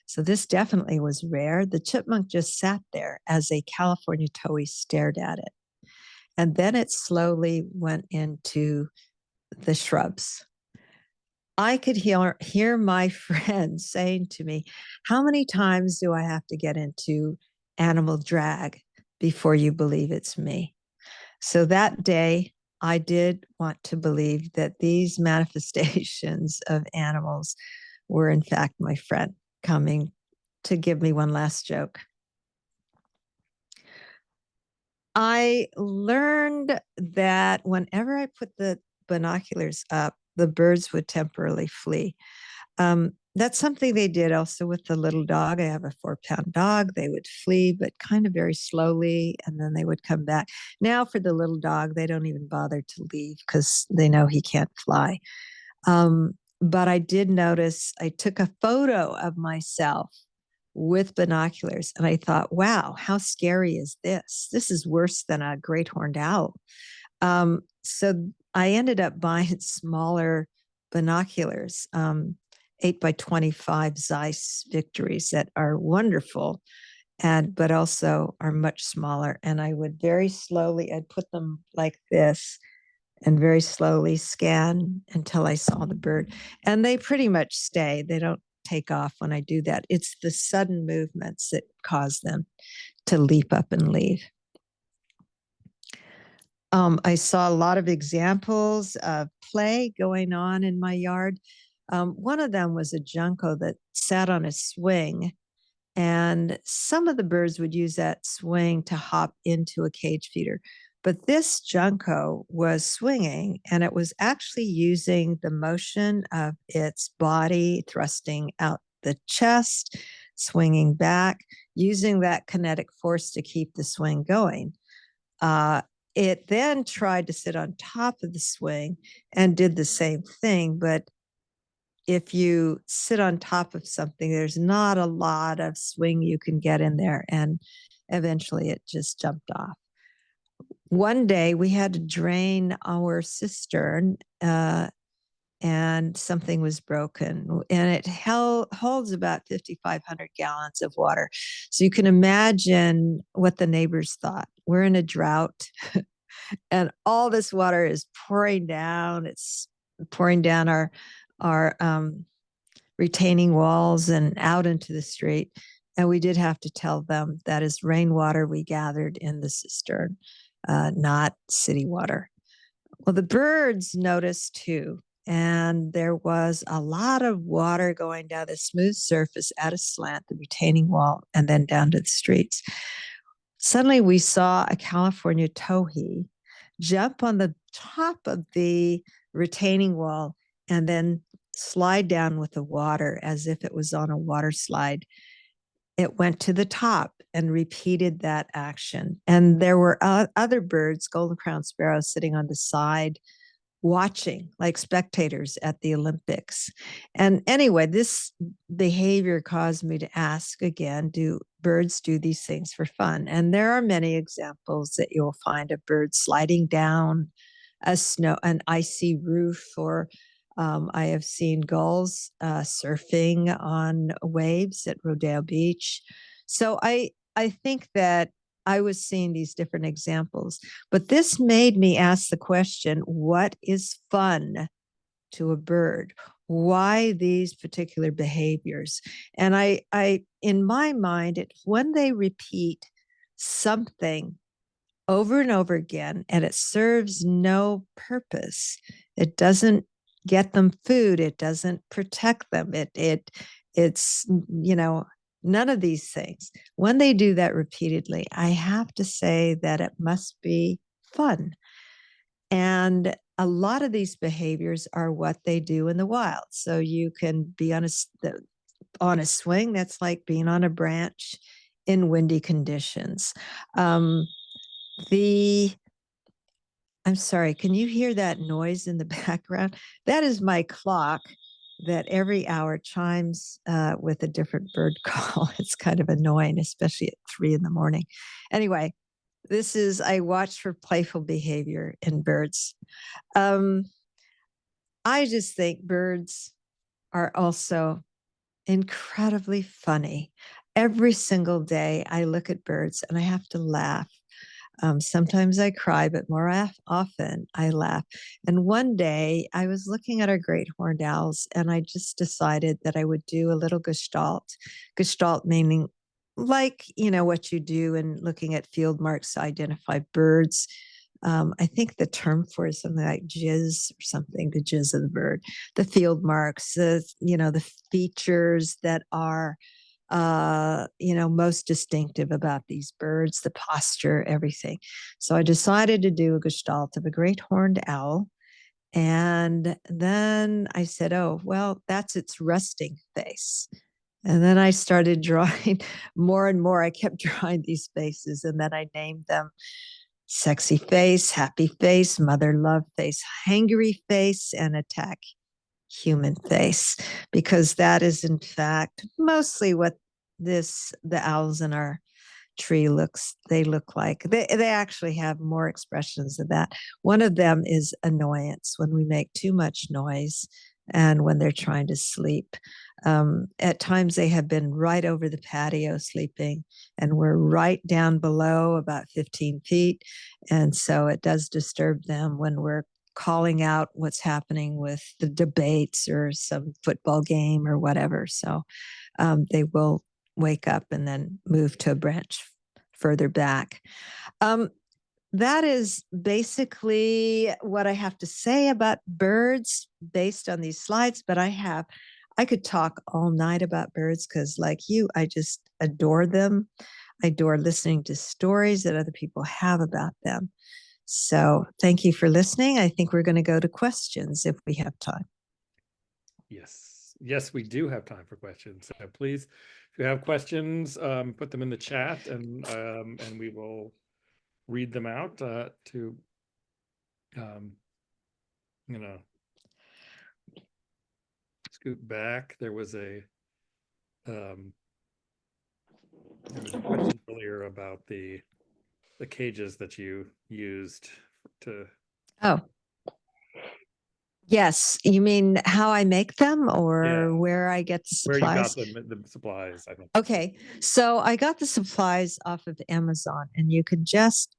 S2: So this definitely was rare. The chipmunk just sat there as a California towhee stared at it. And then it slowly went into the shrubs. I could hear my friends saying to me, how many times do I have to get into animal drag before you believe it's me? So that day, I did want to believe that these manifestations of animals were, in fact, my friend coming to give me one last joke. I learned that whenever I put the binoculars up, the birds would temporarily flee. That's something they did also with the little dog. I have a 4-pound dog. They would flee, but kind of very slowly, and then they would come back. Now, for the little dog, they don't even bother to leave because they know he can't fly. But I did notice, I took a photo of myself with binoculars, and I thought, wow, how scary is this? This is worse than a great horned owl. So I ended up buying smaller binoculars. 8x25 Zeiss Victories that are wonderful, but also are much smaller. And I would very slowly, I'd put them like this and very slowly scan until I saw the bird. And they pretty much stay. They don't take off when I do that. It's the sudden movements that cause them to leap up and leave. I saw a lot of examples of play going on in my yard. One of them was a junco that sat on a swing, and some of the birds would use that swing to hop into a cage feeder. But this junco was swinging, and it was actually using the motion of its body thrusting out the chest, swinging back, using that kinetic force to keep the swing going. It then tried to sit on top of the swing and did the same thing. But if you sit on top of something, there's not a lot of swing you can get in there. And eventually it just jumped off. One day we had to drain our cistern and something was broken, and it holds about 5,500 gallons of water. So you can imagine what the neighbors thought. We're in a drought and all this water is pouring down. It's pouring down our retaining walls and out into the street. And we did have to tell them that is rainwater we gathered in the cistern, not city water. Well, the birds noticed too. And there was a lot of water going down the smooth surface at a slant, the retaining wall, and then down to the streets. Suddenly we saw a California towhee jump on the top of the retaining wall and then slide down with the water as if it was on a water slide. It went to the top and repeated that action. And there were other birds, golden crowned sparrows, sitting on the side watching like spectators at the Olympics. And anyway, this behavior caused me to ask again, do birds do these things for fun? And there are many examples that you'll find of birds sliding down an icy roof, or I have seen gulls surfing on waves at Rodeo Beach. So I think that I was seeing these different examples, but this made me ask the question, what is fun to a bird? Why these particular behaviors? And I in my mind, when they repeat something over and over again and it serves no purpose, it doesn't get them food, it doesn't protect them, it's none of these things. When they do that repeatedly, I have to say that it must be fun. And a lot of these behaviors are what they do in the wild. So you can be on a swing, that's like being on a branch in windy conditions. I'm sorry, can you hear that noise in the background? That is my clock that every hour chimes with a different bird call. It's kind of annoying, especially at 3 a.m. Anyway, I watch for playful behavior in birds. I just think birds are also incredibly funny. Every single day I look at birds and I have to laugh. Sometimes I cry, but more often I laugh. And one day I was looking at our great horned owls and I just decided that I would do a little gestalt. Gestalt meaning like, what you do in looking at field marks to identify birds. I think the term for it is something like jizz or something, the jizz of the bird, the field marks, the features that are most distinctive about these birds, the posture, everything. So I decided to do a gestalt of a great horned owl. And then I said, oh, well, that's its resting face. And then I started drawing more and more. I kept drawing these faces, and then I named them sexy face, happy face, mother love face, hangry face, and attack human face, because that is in fact mostly what the owls in our tree look like. They actually have more expressions of that. One of them is annoyance, when we make too much noise and when they're trying to sleep. At times they have been right over the patio sleeping, and we're right down below about 15 feet. And so it does disturb them when we're calling out what's happening with the debates or some football game or whatever. So they will wake up and then move to a branch further back. That is basically what I have to say about birds based on these slides, but I could talk all night about birds because, like you, I just adore them. I adore listening to stories that other people have about them. So thank you for listening. I think we're going to go to questions if we have time.
S1: Yes, we do have time for questions. So please, if you have questions, put them in the chat, and we will read them out to scoot back. There was a question earlier about the cages that you used to.
S2: Oh, yes. You mean how I make them, or where I get the supplies?
S1: Where you got the supplies, I think.
S2: Okay. So I got the supplies off of Amazon, and you can just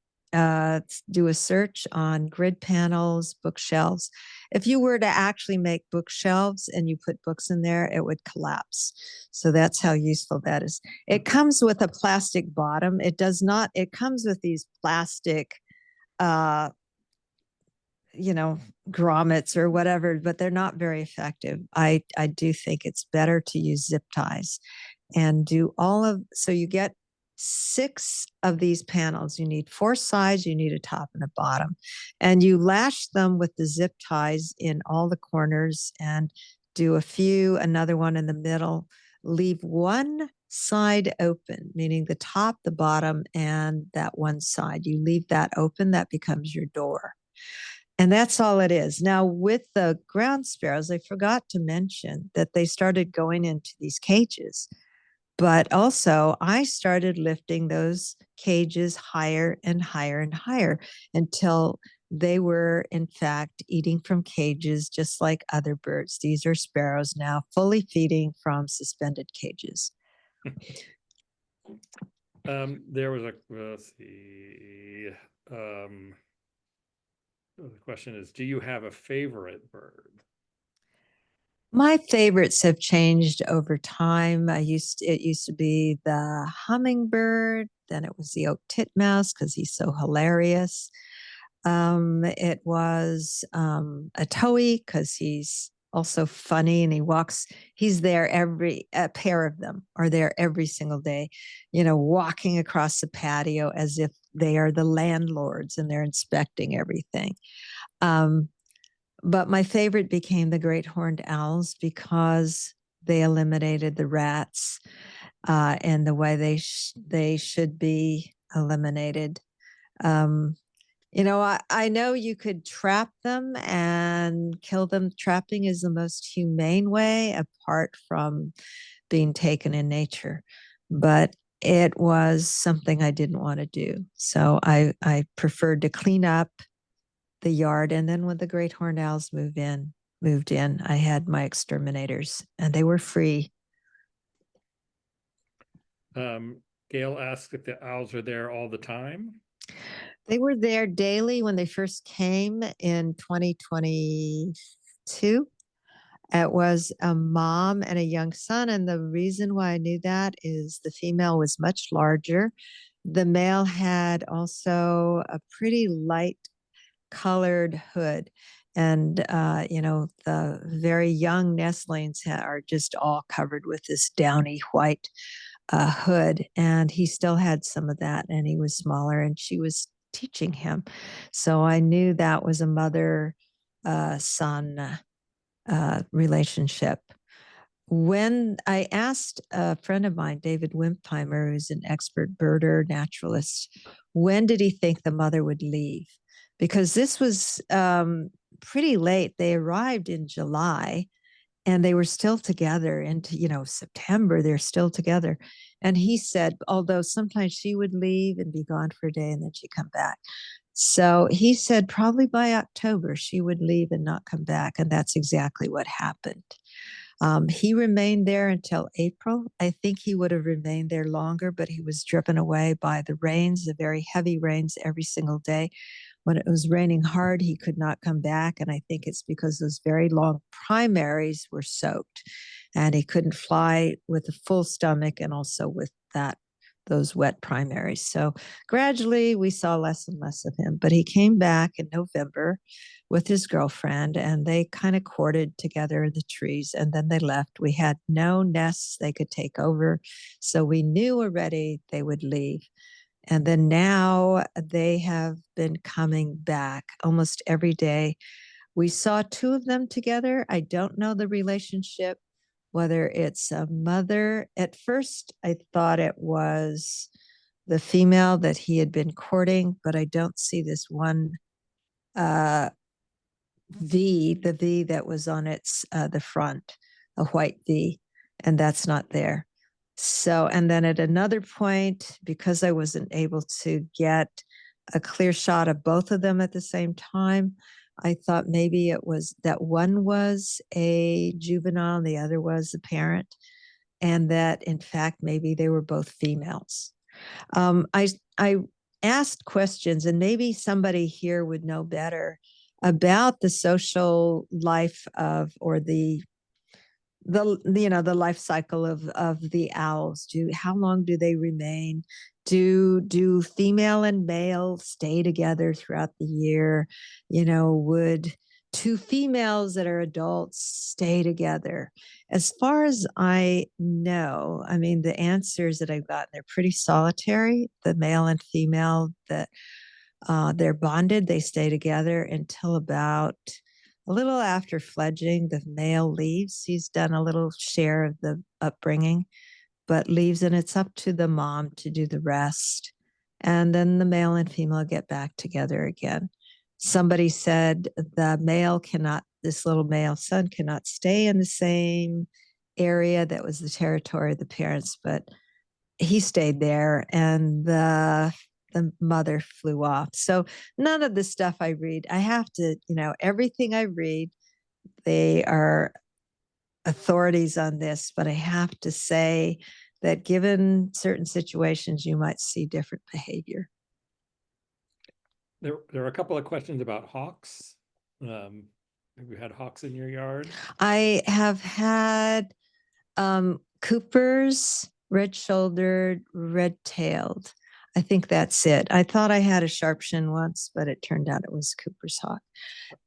S2: do a search on grid panels, bookshelves. If you were to actually make bookshelves and you put books in there, it would collapse. So that's how useful that is. It comes with a plastic bottom. It does not, it comes with these plastic, grommets or whatever, but they're not very effective. I do think it's better to use zip ties and do so you get 6 of these panels. You need 4 sides, you need a top and a bottom. And you lash them with the zip ties in all the corners and do another one in the middle. Leave one side open, meaning the top, the bottom, and that one side. You leave that open, that becomes your door. And that's all it is. Now, with the ground sparrows, I forgot to mention that they started going into these cages. But also, I started lifting those cages higher and higher and higher until they were, in fact, eating from cages just like other birds. These are sparrows now, fully feeding from suspended cages.
S1: There was let's see. The question is, do you have a favorite bird?
S2: My favorites have changed over time. It used to be the hummingbird, then it was the oak titmouse because he's so hilarious. It was a towhee because he's also funny and he's there a pair of them are there every single day, walking across the patio as if they are the landlords and they're inspecting everything. But my favorite became the great horned owls because they eliminated the rats in the way they should be eliminated. I know you could trap them and kill them. Trapping is the most humane way, apart from being taken in nature. But it was something I didn't want to do. So I preferred to clean up the yard. And then when the great horned owls moved in, I had my exterminators and they were free.
S1: Gail asks if the owls are there all the time.
S2: They were there daily when they first came in 2022. It was a mom and a young son. And the reason why I knew that is the female was much larger. The male had also a pretty light colored hood. And, the very young nestlings are just all covered with this downy white hood. And he still had some of that, and he was smaller, and she was teaching him. So I knew that was a mother son relationship. When I asked a friend of mine, David Wimpheimer, who's an expert birder, naturalist, when did he think the mother would leave? Because this was pretty late. They arrived in July and they were still together into, September, they're still together. And he said, although sometimes she would leave and be gone for a day and then she'd come back. So he said probably by October she would leave and not come back. And that's exactly what happened. He remained there until April. I think he would have remained there longer, but he was driven away by the rains, the very heavy rains every single day. When it was raining hard, he could not come back. And I think it's because those very long primaries were soaked and he couldn't fly with a full stomach and also with those wet primaries. So gradually we saw less and less of him, but he came back in November with his girlfriend and they kind of courted together in the trees and then they left. We had no nests they could take over. So we knew already they would leave. And then now they have been coming back almost every day. We saw 2 of them together. I don't know the relationship, whether it's a mother. At first, I thought it was the female that he had been courting, but I don't see this one the V that was on the front, a white V, and that's not there. So, and then at another point, because I wasn't able to get a clear shot of both of them at the same time, I thought maybe it was that one was a juvenile and the other was a parent, and that in fact, maybe they were both females. I asked questions, and maybe somebody here would know better about the social life or the life cycle of the owls. How long do they remain? Do female and male stay together throughout the year? Would two females that are adults stay together. As far as I know, I mean, the answers that I've gotten, they're pretty solitary. The male and female that they're bonded, they stay together until about a little after fledgling. The male leaves. He's done a little share of the upbringing, but leaves, and it's up to the mom to do the rest. And then the male and female get back together again. Somebody said the male cannot, this little male son cannot stay in the same area that was the territory of the parents, but he stayed there, and the mother flew off. So none of the stuff I read, I have to, everything I read, they are authorities on this, but I have to say that given certain situations, you might see different behavior.
S1: There are a couple of questions about hawks. Have you had hawks in your yard?
S2: I have had Cooper's, red-shouldered, red-tailed. I think that's it. I thought I had a sharpshin once, but it turned out it was Cooper's hawk.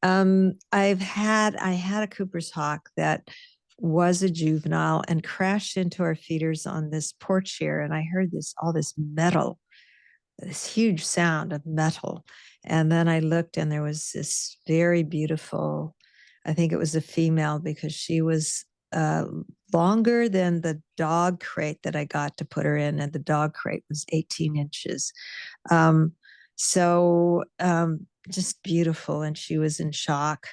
S2: I had a Cooper's hawk that was a juvenile and crashed into our feeders on this porch here, and I heard all this metal, this huge sound of metal. And then I looked, and there was this very beautiful, I think it was a female, because she was longer than the dog crate that I got to put her in, and the dog crate was 18 inches. Just beautiful, and she was in shock,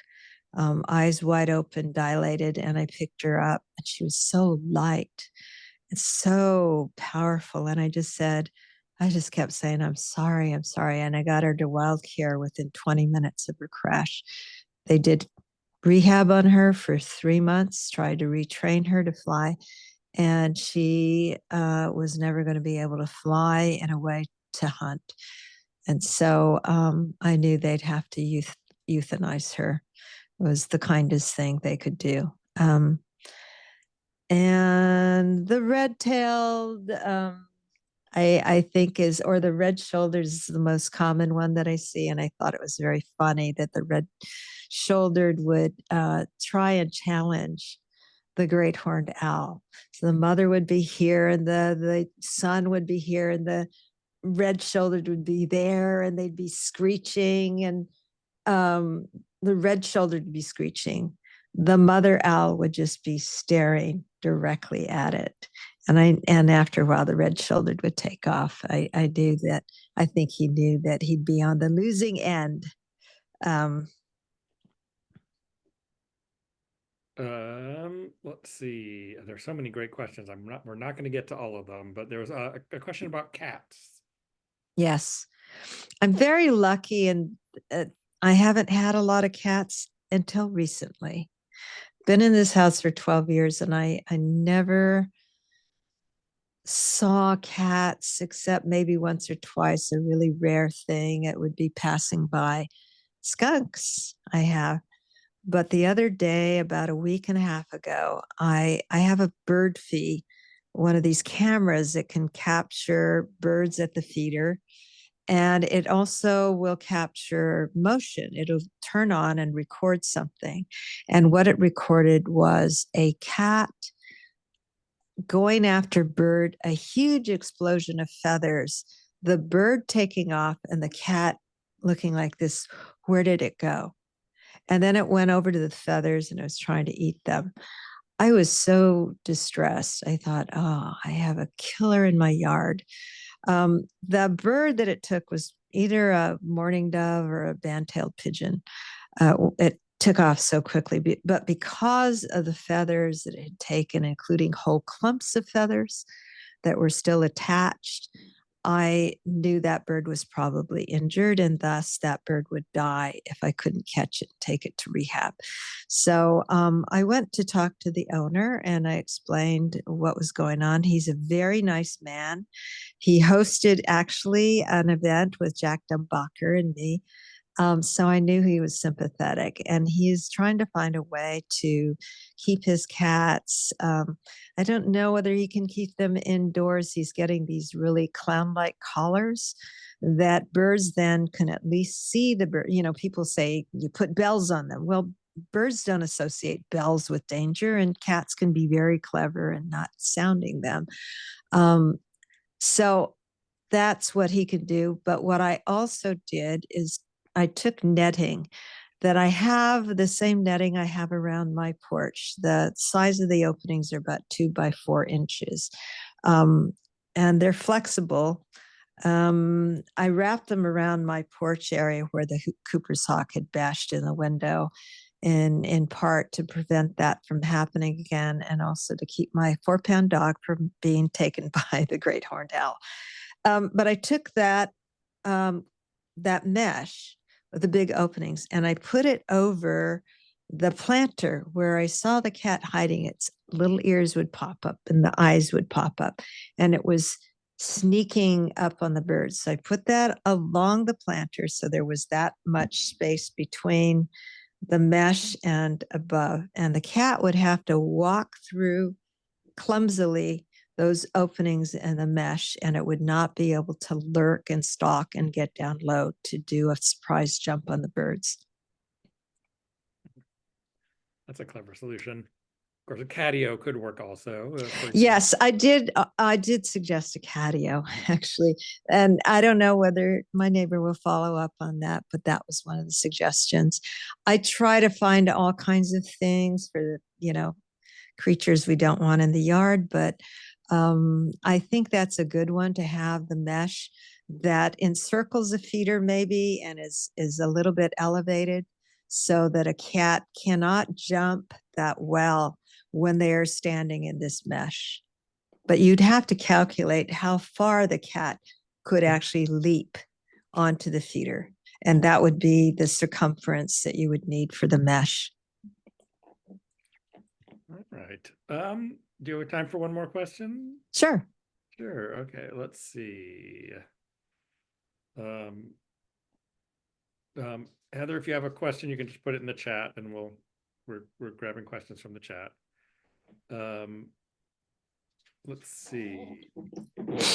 S2: eyes wide open, dilated, and I picked her up, and she was so light and so powerful. And I just kept saying, I'm sorry. And I got her to wild care within 20 minutes of her crash. They did rehab on her for 3 months, tried to retrain her to fly, and she was never going to be able to fly in a way to hunt. And so I knew they'd have to euthanize her. It was the kindest thing they could do. And the red-tailed, I think or the red-shouldered is the most common one that I see. And I thought it was very funny that the red-shouldered would try and challenge the great horned owl. So the mother would be here, and the son would be here, and the red-shouldered would be there, and they'd be screeching, and the red-shouldered would be screeching. The mother owl would just be staring directly at it. And after a while, the red-shouldered would take off. I knew that. I think he knew that he'd be on the losing end.
S1: Let's see. There's so many great questions. We're not going to get to all of them, but there was a question about cats.
S2: Yes, I'm very lucky, and I haven't had a lot of cats until recently. Been in this house for 12 years, and I never saw cats except maybe once or twice, a really rare thing. It would be passing by. Skunks I have. But the other day, about a week and a half ago, I have a bird feed, one of these cameras that can capture birds at the feeder. And it also will capture motion. It'll turn on and record something. And what it recorded was a cat going after bird, a huge explosion of feathers, the bird taking off, and the cat looking like this. Where did it go? And then it went over to the feathers, and it was trying to eat them. I was so distressed. I thought, oh, I have a killer in my yard. The bird that it took was either a mourning dove or a band-tailed pigeon. It took off so quickly, but because of the feathers that it had taken, including whole clumps of feathers that were still attached, I knew that bird was probably injured, and thus that bird would die if I couldn't catch it and take it to rehab. So I went to talk to the owner, and I explained what was going on. He's a very nice man. He hosted actually an event with Jack Dumbacher and me So I knew he was sympathetic, and he's trying to find a way to keep his cats. I don't know whether he can keep them indoors. He's getting these really clown-like collars that birds then can at least see the bird. People say you put bells on them. Well, birds don't associate bells with danger, and cats can be very clever in not sounding them. So that's what he could do. But what I also did is I took netting that I have the same netting I have around my porch. The size of the openings are about 2 by 4 inches. And they're flexible. I wrapped them around my porch area where the Cooper's hawk had bashed in the window, in part to prevent that from happening again, and also to keep my 4-pound dog from being taken by the great horned owl. But I took that mesh with the big openings, and I put it over the planter where I saw the cat hiding. Its little ears would pop up and the eyes would pop up, and it was sneaking up on the birds. So I put that along the planter, so there was that much space between the mesh and above, and the cat would have to walk through clumsily those openings in the mesh, and it would not be able to lurk and stalk and get down low to do a surprise jump on the birds.
S1: That's a clever solution. Of course, a catio could work also.
S2: Yes, I did. I did suggest a catio, actually, and I don't know whether my neighbor will follow up on that, but that was one of the suggestions. I try to find all kinds of things for creatures we don't want in the yard, but I think that's a good one to have, the mesh that encircles a feeder maybe and is a little bit elevated, so that a cat cannot jump that well when they are standing in this mesh. But you'd have to calculate how far the cat could actually leap onto the feeder, and that would be the circumference that you would need for the mesh.
S1: All right. Do you have time for one more question?
S2: Sure.
S1: Sure. Okay. Let's see. Heather, if you have a question, you can just put it in the chat, and we're grabbing questions from the chat. Let's see. All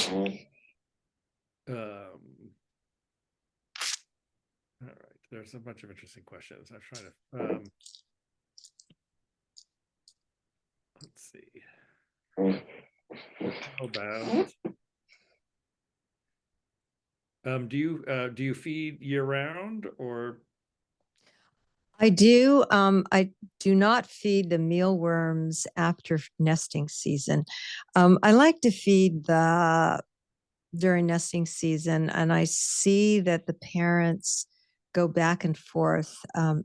S1: right. There's a bunch of interesting questions. I'm trying to. Let's see. How about do you feed year round, or?
S2: I do. I do not feed the mealworms after nesting season. I like to feed during nesting season, and I see that the parents go back and forth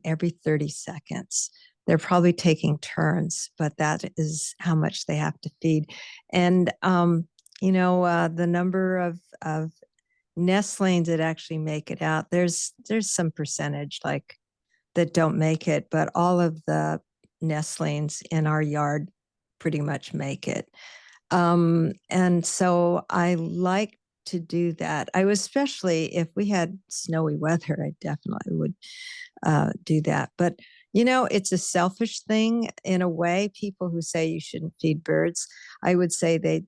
S2: every 30 seconds. They're probably taking turns, but that is how much they have to feed. And the number of nestlings that actually make it out, there's some percentage like that don't make it, but all of the nestlings in our yard pretty much make it. And so I like to do that. Especially if we had snowy weather, I definitely would do that. But it's a selfish thing in a way. People who say you shouldn't feed birds, I would say they'd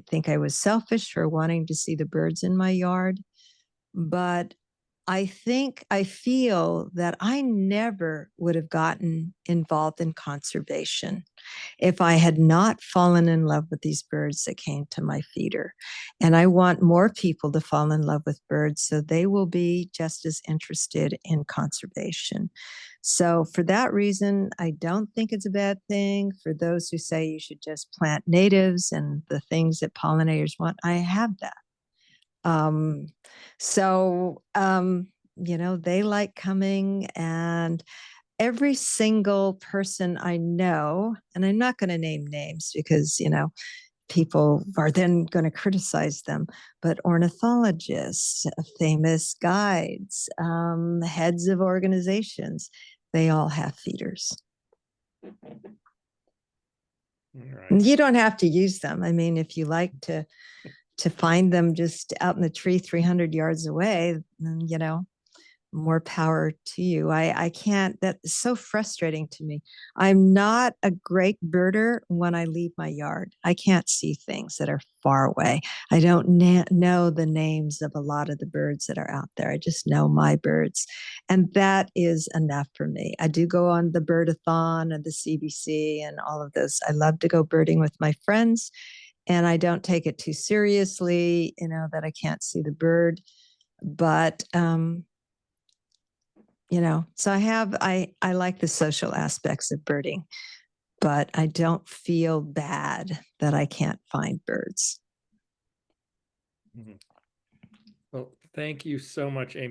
S2: think I was selfish for wanting to see the birds in my yard. But I feel that I never would have gotten involved in conservation if I had not fallen in love with these birds that came to my feeder. And I want more people to fall in love with birds so they will be just as interested in conservation. So for that reason, I don't think it's a bad thing. For those who say you should just plant natives and the things that pollinators want, I have that. They like coming, and every single person I know, and I'm not going to name names because, people are then going to criticize them, but ornithologists, famous guides, heads of organizations, they all have feeders. Right. You don't have to use them. I mean, if you like to find them just out in the tree 300 yards away, then, more power to you. I can't, that's so frustrating to me. I'm not a great birder when I leave my yard. I can't see things that are far away. I don't know the names of a lot of the birds that are out there. I just know my birds. And that is enough for me. I do go on the birdathon and the CBC and all of those. I love to go birding with my friends, and I don't take it too seriously, that I can't see the bird. But so I like the social aspects of birding, but I don't feel bad that I can't find birds.
S1: Well, thank you so much, Amy.